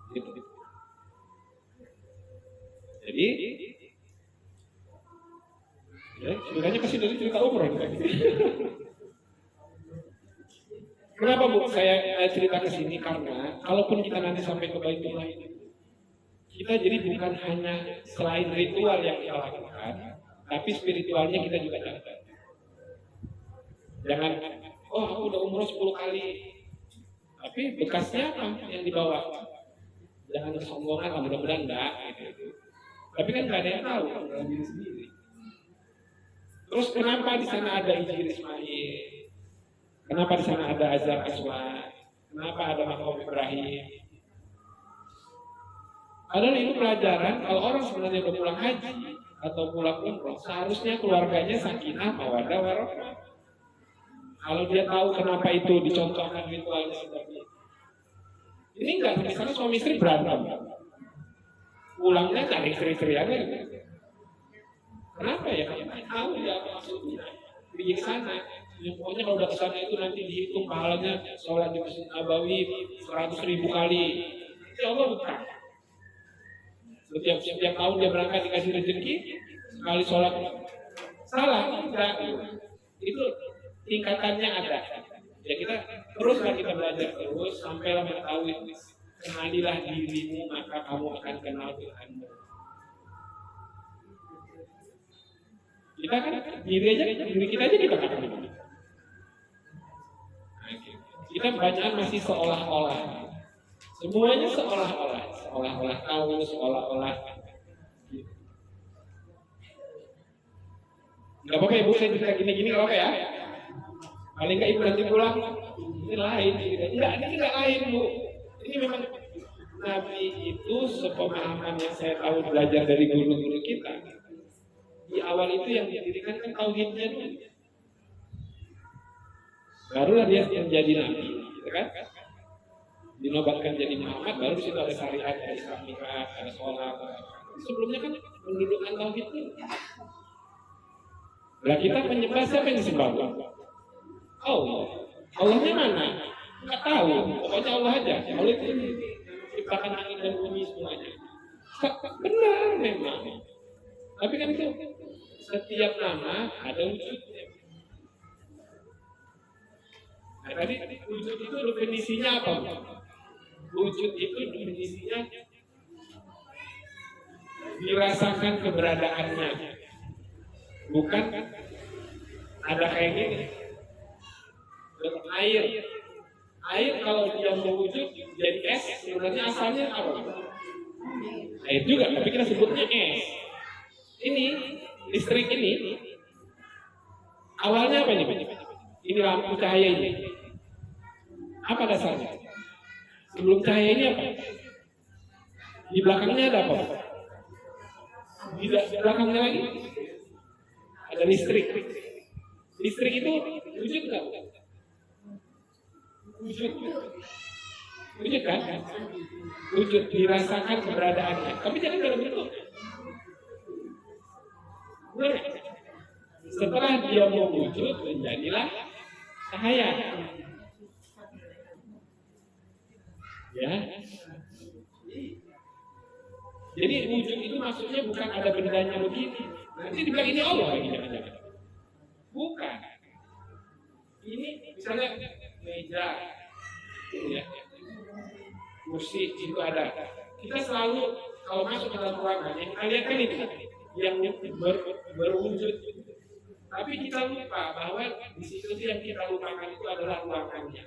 Gitu. Jadi ya, sebenarnya pasti dari cerita umroh. Kenapa bu saya cerita ke sini? Karena kalaupun kita nanti sampai ke Baitullah ini, kita jadi bukan hanya selain ritual yang kita lakukan, tapi spiritualnya kita juga dapat. Jangan, oh aku udah umroh 10 kali, tapi bekasnya apa yang dibawa? Jangan kesombongan, mudah-mudahan enggak. Gitu. Tapi kan nggak ada yang tahu dalam diri sendiri. Terus kenapa di sana ada Hijri Ismail? Kenapa di sana ada Azhar Aswad? Kenapa ada Maqam Ibrahim? Padahal itu pelajaran kalau orang sebenarnya udah pulang haji atau pulang umroh, seharusnya keluarganya sakinah, mawaddah, warahmah. Kalau dia tahu kenapa itu dicontohkan ritualnya seperti itu. Ini enggak, misalnya suami istri berantem, pulangnya cari istri-istriannya. Kenapa ya? Tahu ya maksudnya. Pergi ke sana. Pokoknya kalau udah ke sana itu nanti dihitung pahalanya sholat di Masjid Nabawi 100.000 kali. Ya Allah bukan. Setiap tahun dia berangkat dikasih rezeki sekali sholat. Salah, enggak. Itu tingkatannya ada. Ya kita teruslah kita belajar terus sampailah mengetahui, kenalilah dirimu maka kamu akan kenal Tuhanmu. Kita kan diri kita aja kita nggak kenal. Kita banyak masih seolah-olah, semuanya seolah-olah tahu, seolah-olah. Gak apa-apa ibu, saya cerita gini-gini gak apa ya. Paling nggak ibu nanti pulang, ini lain. Enggak, ini nggak lain bu. Ini memang Nabi itu sepemahaman yang saya tahu belajar dari guru-guru kita. Di awal itu yang didirikan kan tauhidnya dulu. Barulah dia menjadi Nabi, gitu kan? Dinobatkan jadi Muhammad, baru di situ ada syariat, ada Islamikat, ada sholat. Sebelumnya kan mendudukkan tauhid dulu. Nah kita penyembah siapa yang disembah? Allah. Allahnya mana? Nggak tahu. Pokoknya Allah aja. Allah itu menciptakan angin dan bumi semuanya. Benar memang. Tapi kan itu setiap nama ada wujudnya. Nah tadi wujud itu definisinya apa? Wujud itu definisinya dirasakan keberadaannya. Bukan ada kayak gini. Air. Air kalau dia mewujud jadi es, sebenarnya asalnya apa? Air juga, tapi kita sebutnya es. Ini listrik ini awalnya apa ini? Ini lampu cahaya ini. Apa dasarnya? Sebelum cahaya ini apa? Di belakangnya ada apa? Di belakangnya lagi ada listrik. Listrik itu wujud nggak? Wujud. Wujud kan? Wujud, dirasakan keberadaannya. Tapi jangan dalam bentuk. Benar? Setelah dia mewujud, menjadilah cahaya. Ya. Jadi wujud itu maksudnya bukan ada bendanya begini. Nanti dibilang ini Allah lagi jangan-jangan. Bukan. Ini misalnya meja, ya, kursi itu ada. Kita selalu kalau masuk ke dalam ruangan yang kita lihat kan itu yang berwujud. Tapi kita lupa bahwa di situ yang kita lupakan itu adalah ruangannya.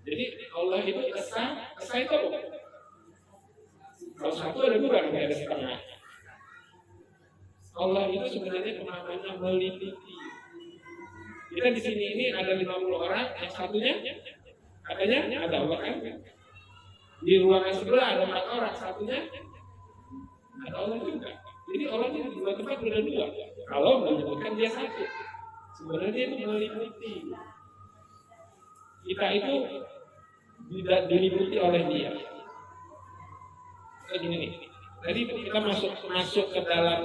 Jadi Allah itu esa itu apa? Kalau satu ada dua, nggak ada setengah. Allah itu sebenarnya kemampuannya meliputi. Kita di sini ini ada 50 orang, yang satunya katanya ada Allah kan? Di ruangan sebelah ada 4 orang, satunya ada Allah juga. Jadi Allah itu di dua tempat ada dua. Kalau menyebutkan dia satu, sebenarnya itu meliputi. Kita itu tidak diliputi oleh dia. Kayak gini nih. Tadi kita masuk ke dalam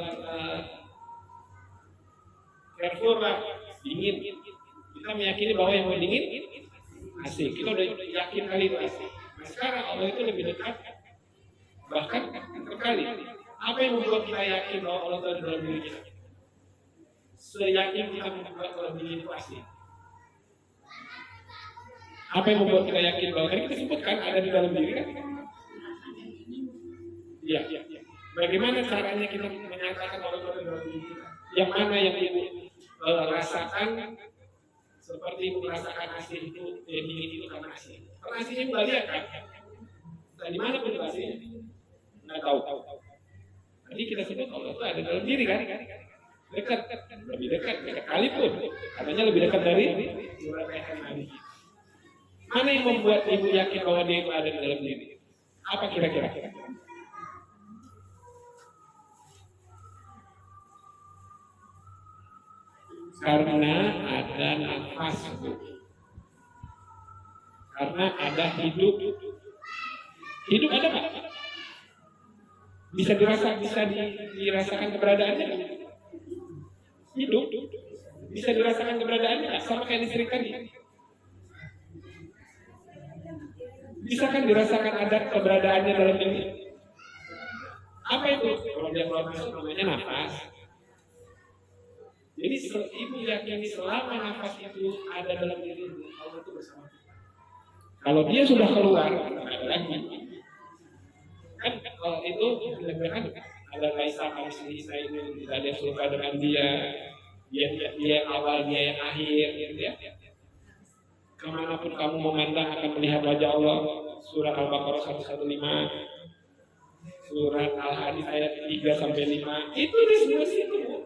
Carrefour lah, dingin. Kita meyakini bahwa yang mau dingin asik. Kita udah yakin kali itu asik. Nah sekarang Allah itu lebih dekat, bahkan terkali. Apa yang membuat kita yakin bahwa Allah itu ada dalam diri kita? Seyakin kita membuat dalam diri itu asik. Apa yang membuat kita yakin bahwa tadi kita sebutkan ada di dalam diri kan? Iya. Bagaimana caranya kita menyatakan Allah itu ada dalam diri kita? Yang mana yang ibu rasakan seperti ibu merasakan asih itu, dingin itu karena asih. Karena asihnya ibu lihat kan? Nah, di mana pun asihnya? Nggak tahu. Tadi kita sebut Allah itu ada dalam diri kan? Dekat, lebih dekat kali pun. Katanya lebih dekat dari beberapa hari. Mana yang membuat ibu yakin bahwa dia itu ada di dalam diri? Apa kira-kira? Karena ada nafas, karena ada hidup. Hidup ada nggak? Bisa dirasakan keberadaannya nggak? Hidup bisa dirasakan keberadaannya nggak? Sama kayak listrik tadi. Bisa kan dirasakan ada keberadaannya dalam diri? Apa itu? Kalau dia keluar masuk namanya nafas. Jadi ibu yakini selama nafas itu ada dalam diri Allah itu bersama kita. Kalau dia sudah keluar, ada lagi. Kan kalau itu kan ada Raisa Kamsi ini tidak ada suka dengan dia yang awal, dia yang akhir, gitu ya. Kemanapun kamu memandang akan melihat wajah Allah. Surat Al-Baqarah 115, surat Al-Hadid ayat 3-5. Itu di semua situ.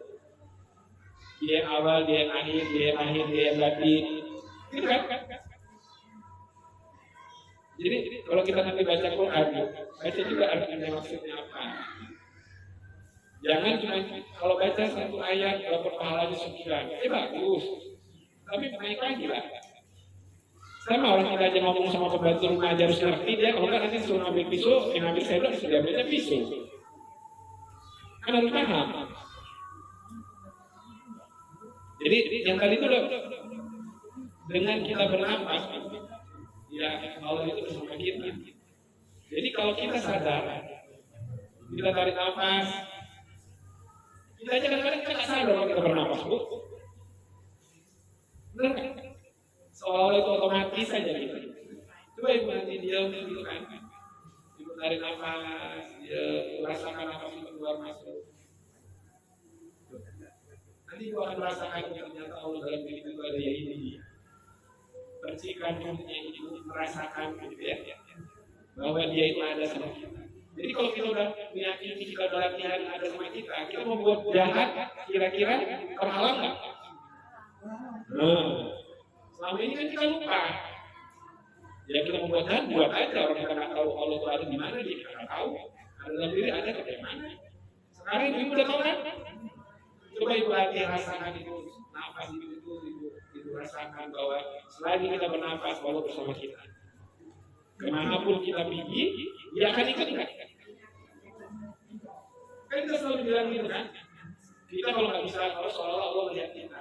Dia yang awal, dia yang akhir, dia yang akhir, dia yang batin. Gitu kan? Jadi kalau kita nanti baca Quran, baca juga artinya maksudnya apa. Jangan cuma kalau baca satu ayat dapat pahalanya 9, bagus. Tapi naik lagi lah. Sama orang kita aja ngomong sama pembantu rumah aja harus ngerti dia. Kalau nggak nanti suruh ambil pisau, yang ambil sendok sudah ambilnya pisau. Kan harus paham. Jadi yang tadi itu dengan kita bernapas, ya Allah itu bersama kita. Jadi kalau kita sadar, kita tarik nafas, kita aja kadang-kadang kita nggak sadar kalau kita bernapas, bu. Benar kan? Seolah-olah itu otomatis saja gitu. Coba ibu nanti diam gitu kan. Ibu tarik nafas, rasakan nafas itu keluar masuk. Nanti Ibu akan merasakan ternyata Allah dalam diri itu ada yang ini. Percikan hatinya Ibu merasakan gitu ya, bahwa dia itu ada sama kita. Jadi kalau kita udah meyakini kita udah latihan ada sama kita mau buat jahat, kira-kira terhalang nggak? Selama ini kan kita lupa. Ya kita mau buat jahat, buat aja. Orang kita nggak tahu Allah itu ada di mana, dia nggak tahu. Ada dalam diri, ada di mana. Sekarang Ibu udah tahu kan? Coba Ibu latihan rasakan itu, nafas Ibu rasakan bahwa selagi kita bernafas, Allah bersama kita. Kemanapun kita pergi, dia akan ikut kan? Kan kita selalu bilang gitu kan? Kita kalau nggak bisa, kalau seolah-olah Allah melihat kita.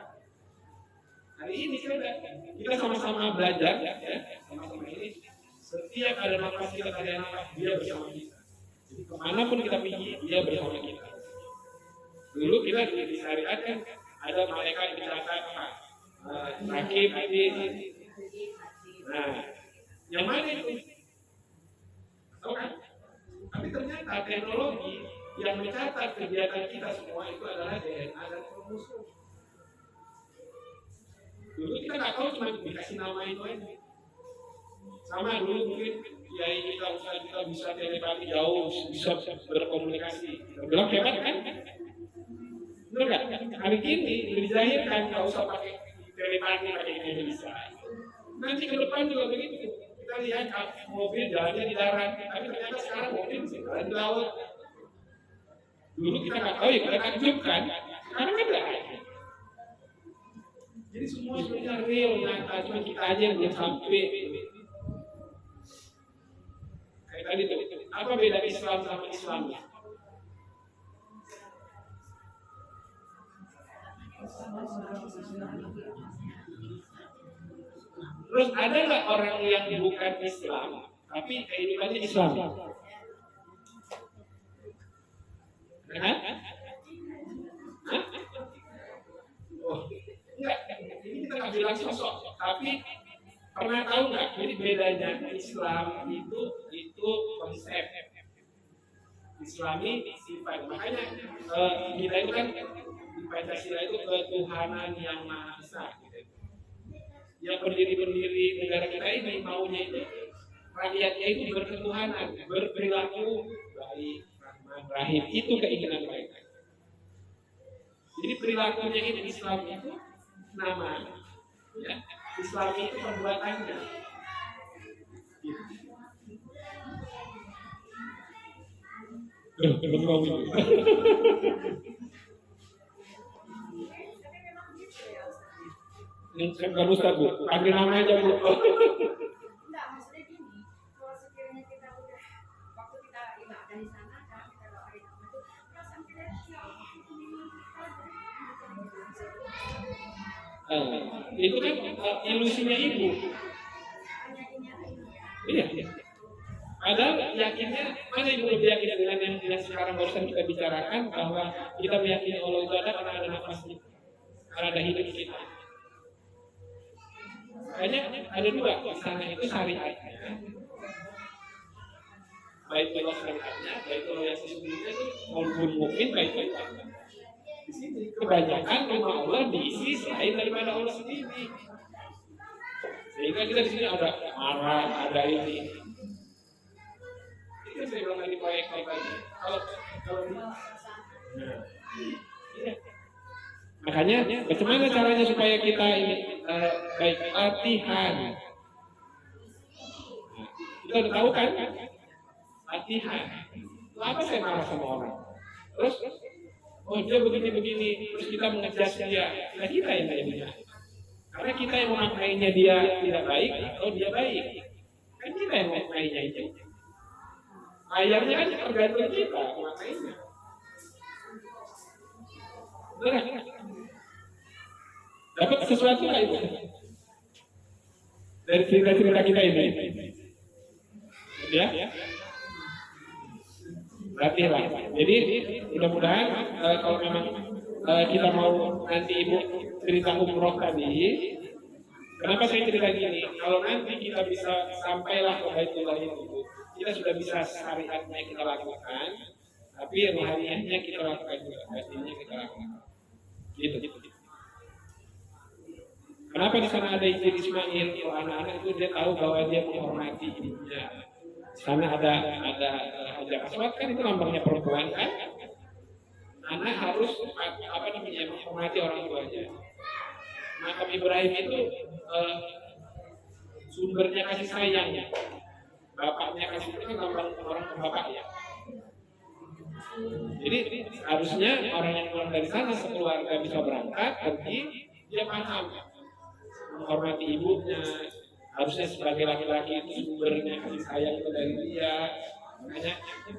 Hari ini kita sama-sama belajar, ya, sama-sama ini. Setiap ada nafas kita, ada nafas, dia bersama kita. Jadi kemanapun kita pergi, dia bersama kita. Dulu kita di syariat kan ada malaikat mencatat apa? Rakib, hadis. Nah, yang mana itu? Tahu kan? Tapi ternyata teknologi yang mencatat kegiatan kita semua itu adalah DNA dan kromosom. Dulu kita nggak tahu, cuma dikasih nama itu aja. Sama dulu mungkin kiai kita, ustaz kita bisa telepati jauh, bisa berkomunikasi. Bilang hebat kan? Benar nggak? Hari ini dilahirkan nggak usah pakai telepati, pakai ini bisa. Nanti ke depan juga begitu. Kita lihat mobil jalannya di darat, tapi ternyata sekarang mobil jalan di laut. Dulu kita nggak tahu ya, kita takjub kan? Sekarang kan nggak ada. Jadi semua sebenarnya real, nyata, cuma kita aja yang belum sampai. Kayak tadi tuh, apa beda Islam sama Islamnya? Terus ada nggak orang yang bukan Islam, tapi kehidupannya Islam? Hah? Oh, enggak. Ini kita nggak bilang sosok, tapi pernah tahu nggak? Jadi bedanya Islam itu konsep, Islami sifat. Makanya kita itu kan di Pancasila itu ketuhanan yang maha besar. Yang berdiri negara kita ini maunya itu rakyatnya itu berketuhanan, berperilaku baik, rahman, rahim, itu keinginan mereka. Jadi perilakunya itu Islam itu nama, ya. Islam itu perbuatannya. Ini bukan Ustaz, Bu. Panggil nama aja, Bu. Enggak, maksudnya gini, kalau sekiranya kita udah waktu kita ibadah di sana kan kita doain Allah itu perasaan kita ya Allah itu memang Itu kan ilusinya Ibu. hanya ini ya. Iya. Padahal yakinnya, mana Ibu lebih yakin dengan yang sekarang barusan kita bicarakan, bahwa kita meyakini Allah itu ada karena ada nafas kita, karena ada hidup kita. Makanya ada dua, di sana itu syariatnya, baitullah syariatnya, baitullah yang sesungguhnya itu maupun mukmin baitullah. Di sini kebanyakan rumah Allah diisi selain daripada Allah sendiri. Sehingga kita di sini ada marah, ada ini. Itu saya bilang tadi proyek tadi. Kalau iya. Makanya bagaimana caranya supaya kita ini baik latihan. Kita udah tahu kan? Latihan. Apa saya marah sama orang? Terus, oh dia begini, terus kita mengejas dia. Nah, kita yang lainnya. Karena kita yang memaknainya dia tidak baik atau dia baik. Kan kita yang memaknainya itu. Ayamnya kan tergantung kita memaknainya. Benar. Dapat sesuatu lah itu dari cerita-cerita kita ini, ya? Latihlah. Jadi mudah-mudahan kalau memang kita mau nanti Ibu cerita umroh tadi, kenapa saya cerita gini? Kalau nanti kita bisa sampailah ke Baitullah itu, kita sudah bisa syariatnya kita lakukan, tapi rohaniahnya kita lakukan juga, pastinya kita lakukan. Gitu. Kenapa di sana ada izin Ismail? Kalau anak-anak itu dia tahu bahwa dia menghormati ibunya. Di sana ada Hajar Aswad kan itu lambangnya perempuan kan? Anak harus menghormati orang tuanya. Makam Ibrahim itu sumbernya kasih sayangnya. Bapaknya kasih itu kan lambang orang ke bapak ya. Jadi harusnya orang yang pulang dari sana sekeluarga bisa berangkat pergi, dia paham menghormati ibunya. Harusnya sebagai laki-laki itu sumbernya kasih sayang itu dari dia. Makanya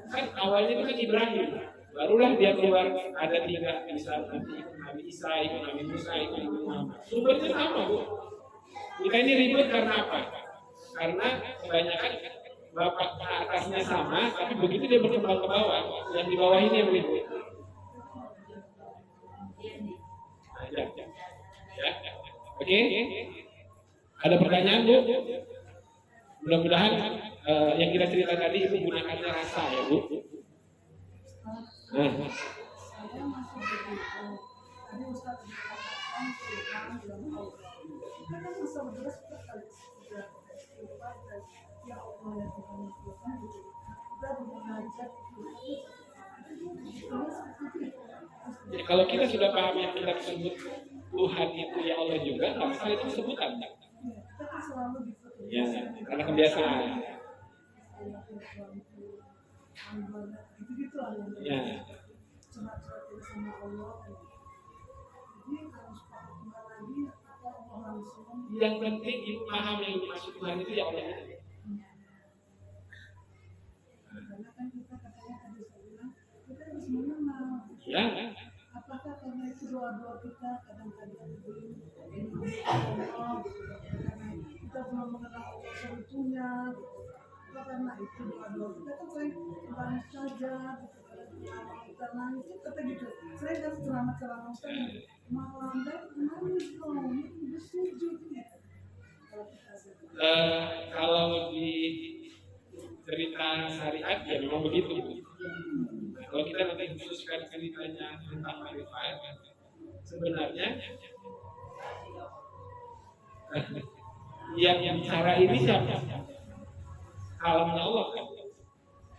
kan awalnya itu kan Ibrahim, barulah dia keluar ada 3 bisa nanti Nabi Isa, itu Nabi Musa, itu Nabi Muhammad. Sumbernya sama bu. Kita ini ribut karena apa? Karena kebanyakan bapak ke atasnya sama, tapi begitu dia berkembang ke bawah, yang di bawah ini yang ribut. Ya. Oke. Ada pertanyaan bu? Mudah-mudahan yang kita cerita tadi itu gunakannya rasa ya bu. Saya masih begitu. Tadi Ustaz dikatakan kita kan masa beras kita sudah ibadah ya Allah ya Tuhan kita belajar Jadi kalau kita sudah paham yang kita sebut Tuhan itu ya Allah juga, nggak masalah itu sebutan. kita kan selalu disebut Ya, karena kebiasaan. gitu-gitu Ya. curhat-curhat sama Allah. Jadi harus kembali lagi atau Allah langsung. Yang penting ibu paham yang dimaksud Tuhan itu ya Allah. Karena kan kita katanya tadi saya bilang kita harus mengenal. Ya. Apakah karena itu doa-doa kita kadang-kadang belum karena kita belum mengenal Allah seutuhnya. Apa karena itu doa-doa kita kan sering nangis saja, kita nangis kata gitu. Saya kan ceramah-ceramah saya malam dan nangis dong, bersujud ya. Kalau di cerita syariat ya memang begitu. Kalau kita nanti khususkan ceritanya tentang marifat, sebenarnya yang bicara ini siapa? Alamnya Allah kan.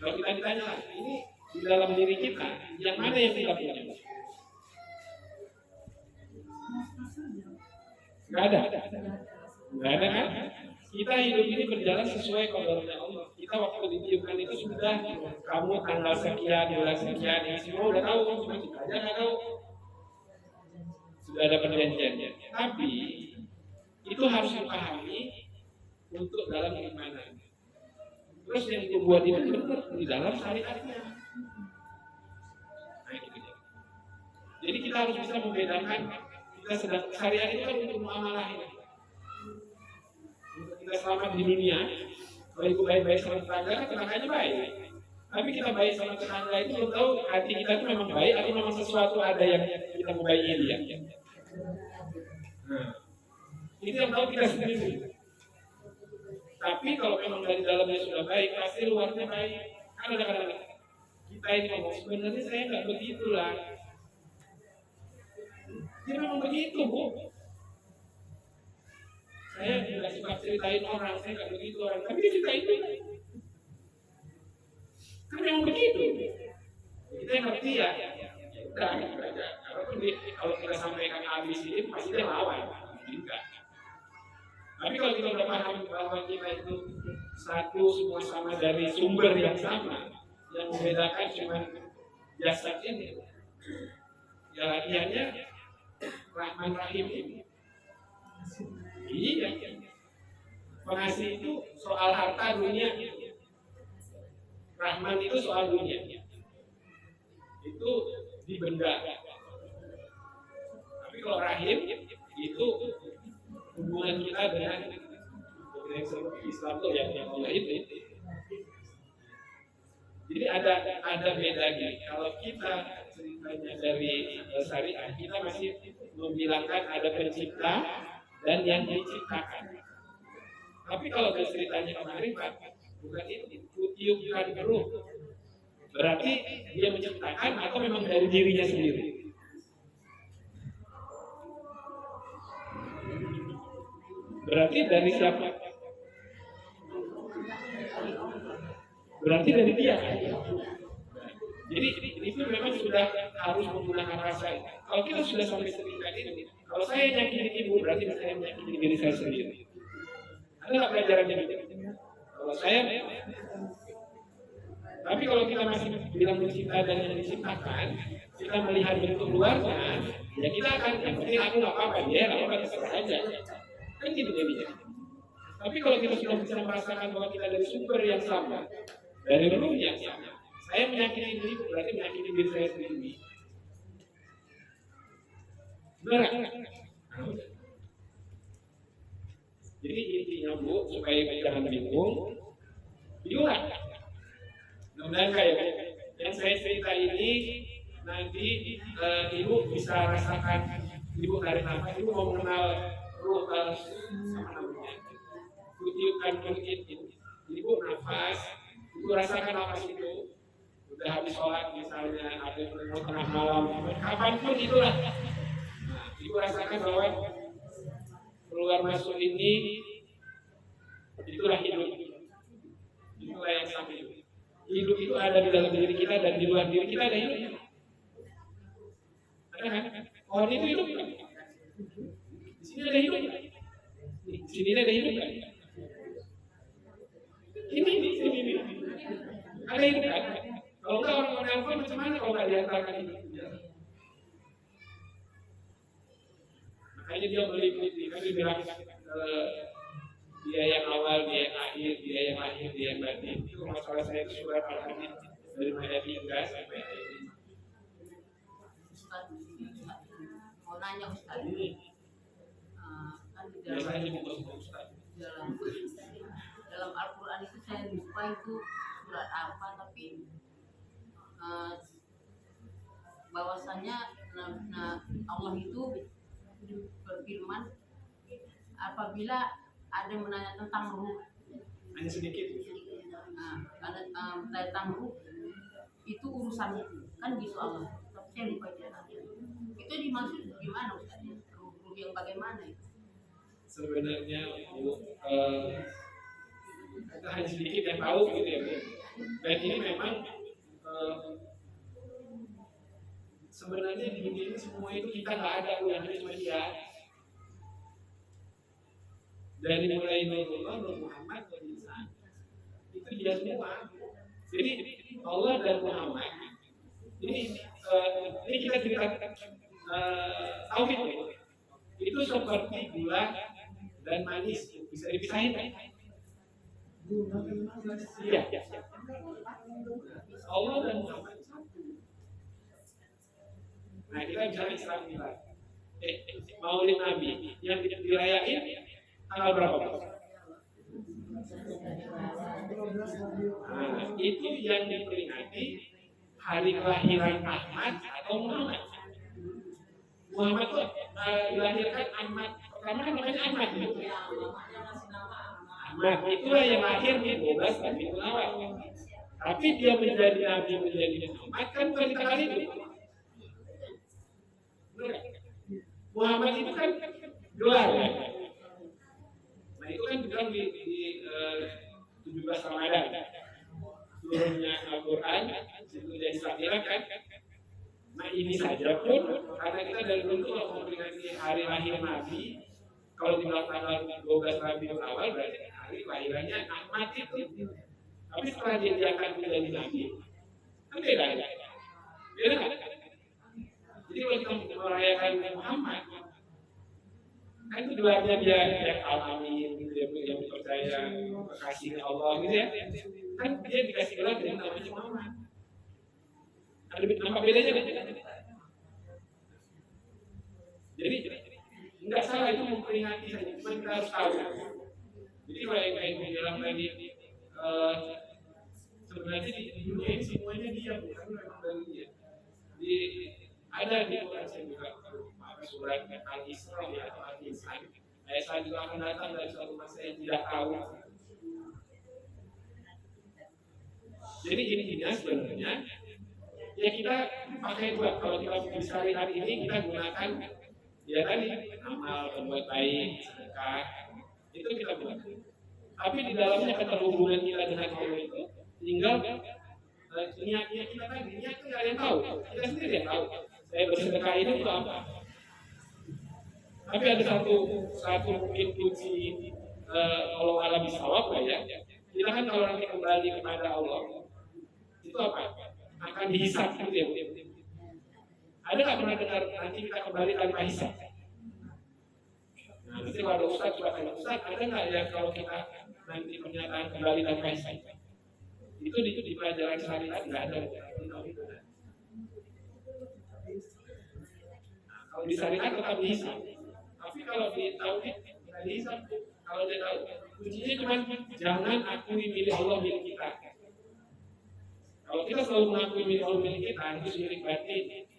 Kalau kita ditanya, ini di dalam diri kita, yang mana yang kita punya? Nggak ada. Nggak ada kan? Kita hidup ini berjalan sesuai kodratnya Allah. Kita waktu ditiupkan itu sudah kamu tanggal sekian, bulan sekian, ini semua udah tahu, cuma kita aja nggak tahu. Sudah ada perjanjiannya. Tapi itu harus dipahami untuk dalam keimanan. Terus yang dibuat itu benar di dalam syariatnya. Nah, itu dia. Jadi kita harus bisa membedakan kita sedang syariat itu kan untuk muamalah ini. Untuk kita selamat di dunia. Kalau ibu baik-baik sama tetangga kan tetangganya baik. Tapi kita baik sama tetangga itu belum tahu hati kita itu memang baik atau memang sesuatu ada yang kita membaiki dia. Nah, itu yang tahu kita sendiri. Tapi kalau memang dari dalamnya sudah baik, pasti luarnya baik. Kan ada kadang-kadang kita ini ngomong sebenarnya saya nggak begitulah. Dia memang begitu bu. Saya nggak suka ceritain orang, saya nggak begitu orang. Tapi dia cerita itu. Kan memang begitu. Kita yang ngerti ya. Udah, gitu aja. Kalau kita sampaikan habis ini, pasti dia lawan. Enggak. Tapi kalau kita udah paham bahwa kita itu satu semua sama dari sumber yang sama, yang membedakan cuma jasad ini, ya latihannya Rahman Rahim ini. Iya. Pengasih itu soal harta dunia. Rahman itu soal dunia. Itu di benda. Tapi kalau Rahim itu hubungan kita dengan Islam tuh yang Allah itu. Jadi ada bedanya. Kalau kita ceritanya dari syariat, kita masih membilangkan ada pencipta dan yang diciptakan. Tapi kalau ceritanya kemarin, Bukan itu, kutiupkan ruh. Berarti dia menciptakan atau memang dari dirinya sendiri? Berarti dari siapa? Berarti dari dia kan? Jadi itu memang sudah harus menggunakan rasa. Kalau kita sudah sampai setingkat ini, kalau saya nyakiti ibu, berarti saya menyakiti diri saya sendiri. Ada nggak pelajarannya gitu? Kalau saya, tapi kalau kita masih bilang mencipta dan yang diciptakan, kita melihat bentuk luarnya, ya kita akan yang penting aku nggak apa-apa, dia nggak apa-apa tetap aja. Kan gitu jadinya. Tapi kalau kita sudah bisa merasakan bahwa kita dari sumber yang sama, dari ruh yang sama, saya menyakiti diri berarti menyakiti diri saya sendiri. Benar? Jadi intinya Bu, supaya jangan bingung, bingungan. Mudah-mudahan kayak yang saya cerita ini nanti ibu bisa rasakan, ibu tarik nafas, ibu mau mengenal ruh sama namanya. Kutiupkan mungkin ibu nafas, ibu rasakan nafas itu. Udah habis sholat misalnya, ada yang mau tengah malam, kapanpun itulah. Nah, ibu rasakan bahwa keluar masuk ini, itulah hidup. Itulah yang sama hidup. Hidup itu ada di dalam diri kita dan di luar diri kita ada hidup. Ada kan? Pohon itu hidup kan? Di sini ada hidup kan? Di sini ada hidup kan? Ini. Ada hidup kan? Kalau enggak orang nelfon macam mana kalau nggak diantarkan itu? Makanya dia meliput, kan dia bilang dia yang awal, dia yang akhir, dia yang lahir, dia yang batin. Itu masalah saya itu surat Al-Hadid dari ayat 3 sampai ayat 5. Ustaz, mau nanya Ustaz. Kan di Biasanya di bawah Ustaz. dalam Al-Quran itu saya lupa itu surat apa, tapi bahwasanya Allah itu berfirman apabila ada menanya tentang ruh, Hanya sedikit. ada tentang ruh itu urusan itu kan gitu Allah, tapi saya lupa itu dimaksud gimana Ustaz? Ruh yang bagaimana itu? Sebenarnya Bu, kita hanya sedikit yang tahu gitu ya Bu. Dan ini memang sebenarnya di dunia ini semua itu kita nggak ada Bu, yang ini cuma dia. Dari mulai Rasulullah, Muhammad, dan Isa, itu dia semua. Jadi Allah dan Muhammad ini kita cerita tauhid itu seperti gula dan manis, bisa dipisahin kan? Iya. Allah dan Muhammad satu. Nah kita bicara Islam kita, Maulid Nabi yang dirayain tanggal berapa? Nah, itu yang diperingati hari kelahiran Ahmad atau Muhammad. Muhammad itu dilahirkan Ahmad. Pertama kan namanya Ahmad. Ahmad itulah yang lahir di 12 Rabiul Awal. Tapi dia menjadi Nabi, menjadi Muhammad kan bukan di tanggal itu. Muhammad itu kan gelar ya. Nah itu kan dibilang di 17 Ramadan turunnya Al-Quran itu jadi sakiran kan. Nah ini saja pun karena kita dari dulu memperingati hari lahir Nabi, kalau dibilang tanggal 12 Rabiul Awal berarti hari lahirannya Ahmad itu. Tapi setelah dia diangkat menjadi Nabi kan beda kan? Jadi kalau kita merayakan Muhammad kan itu gelarnya dia yang alamin, dia yang percaya kasihnya Allah gitu ya. Kan dia dikasih gelar dengan namanya Muhammad. Ada apa bedanya kan? Jadi nggak salah itu memperingati saja, cuma kita harus tahu. Jadi kalau yang bilang tadi sebenarnya di dunia ini semuanya dia bukan memang dari dia. Ada di Quran saya juga surat Al-Isra atau Al-Insan. Saya juga akan datang dari suatu masa yang tidak tahu. Jadi intinya sebenarnya ya kita pakai buat kalau kita di sehari-hari ini kita gunakan ya tadi amal berbuat baik, sedekah itu kita buat. Tapi di dalamnya keterhubungan kita dengan Allah itu tinggal niatnya kita tadi, niat itu nggak ada yang tahu, kita sendiri yang tahu. Saya bersedekah ini untuk apa? Tapi ada satu mungkin kunci kalau alam bisawab lah ya. Kita kan kalau nanti kembali kepada Allah itu apa? Akan dihisab gitu ya. Ada nggak pernah dengar nanti kita kembali tanpa hisab? Nah, nanti kalau Ustaz sudah kena Ustaz, ada nggak ya kalau kita nanti pernyataan kembali tanpa hisab? Itu di pelajaran syariat nggak ada. Nah, kalau di syariat tetap dihisab. Tapi kalau di tauhid nggak dihisab. Kalau dia tahu, kuncinya cuma jangan akui milik Allah milik kita. Kalau kita selalu mengakui milik Allah milik kita, itu syirik batin.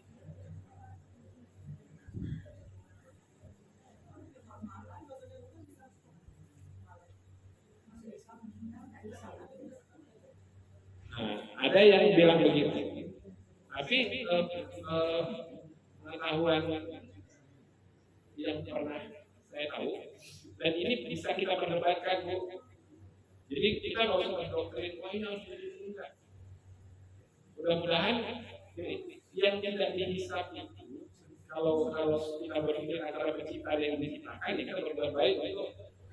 Nah, ada yang bilang begitu. Tapi pengetahuan yang pernah saya tahu, dan ini bisa kita perdebatkan, Bu. Jadi kita nggak usah berdoktrin, wah ini harus enggak. Mudah-mudahan yang tidak dihisab itu, kalau kita berpikir antara pencipta dan yang diciptakan, ya kita berbuat baik untuk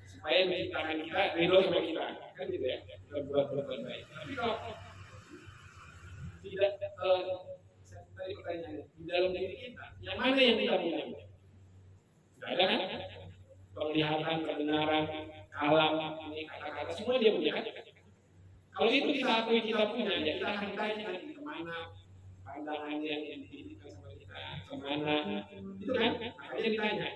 supaya yang menciptakan kita ridho sama kita, kan gitu ya. Kita berbuat baik. Tapi kalau tidak tadi pertanyaannya di dalam diri kita, yang mana yang kita punya? Nggak ada kan? Penglihatan, kebenaran, kalam, ini kata-kata semua dia punya kan? Kalau itu kita akui kita punya, ya kita akan tanya kemana pandangan yang diberikan sama kita, kemana itu kan? Makanya ditanya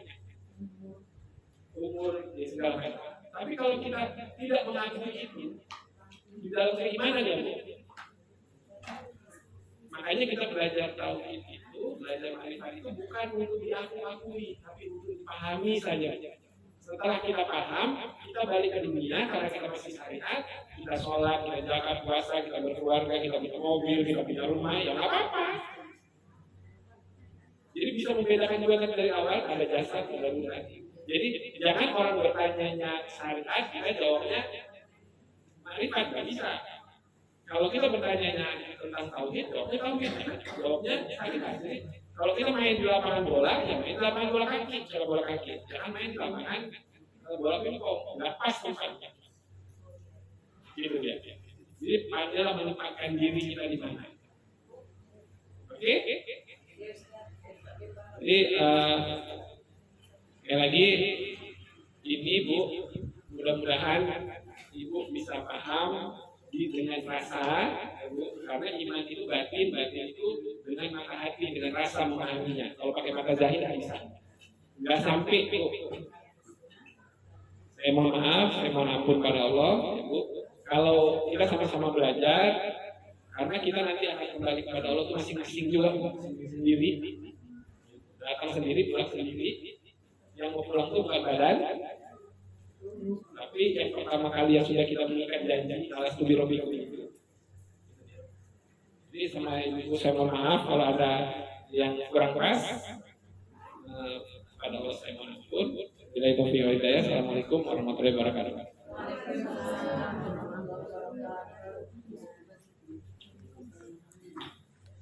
umur ya segala macam. Tapi kalau kita tidak mengakui itu di dalam keimanan ya, makanya kita belajar tauhid itu, belajar ma'rifat itu bukan untuk diakui, tapi untuk dipahami saja. Setelah kita paham, kita balik ke dunia karena kita masih syariat, kita sholat, kita zakat, puasa, kita berkeluarga, kita punya mobil, kita punya rumah, ya nggak apa-apa. Jadi bisa membedakan juga kan dari awal ada jasad, ada ruh. Jadi jangan orang bertanya syariat, kita jawabnya ma'rifat, nggak bisa. Kalau kita bertanya tentang tauhid, jawabnya syariat. Kalau kita main di lapangan bola, ya main di lapangan bola kaki, cara bola kaki. Jangan main di lapangan bola pingpong, nggak pas tempatnya. Gitu ya. Jadi pandailah menempatkan diri kita di mana. Oke? Jadi sekali lagi ini Bu, mudah-mudahan Ibu bisa paham dengan rasa, karena iman itu batin itu dengan mata hati, dengan rasa memahaminya. Kalau pakai mata zahir nggak bisa, nggak sampai Bu. Saya mohon maaf, saya mohon ampun pada Allah, ya, Bu. Kalau kita sama-sama belajar, karena kita nanti akan kembali kepada Allah itu masing-masing juga, sendiri, datang sendiri, pulang sendiri. Yang mau pulang itu bukan badan, tapi yang pertama kali yang sudah kita berikan janji alas tubi robiku itu. Jadi sama ibu saya mohon maaf kalau ada yang kurang pas. Pada Allah saya mohon ampun. Bila itu fi hidayah. Assalamualaikum warahmatullahi wabarakatuh.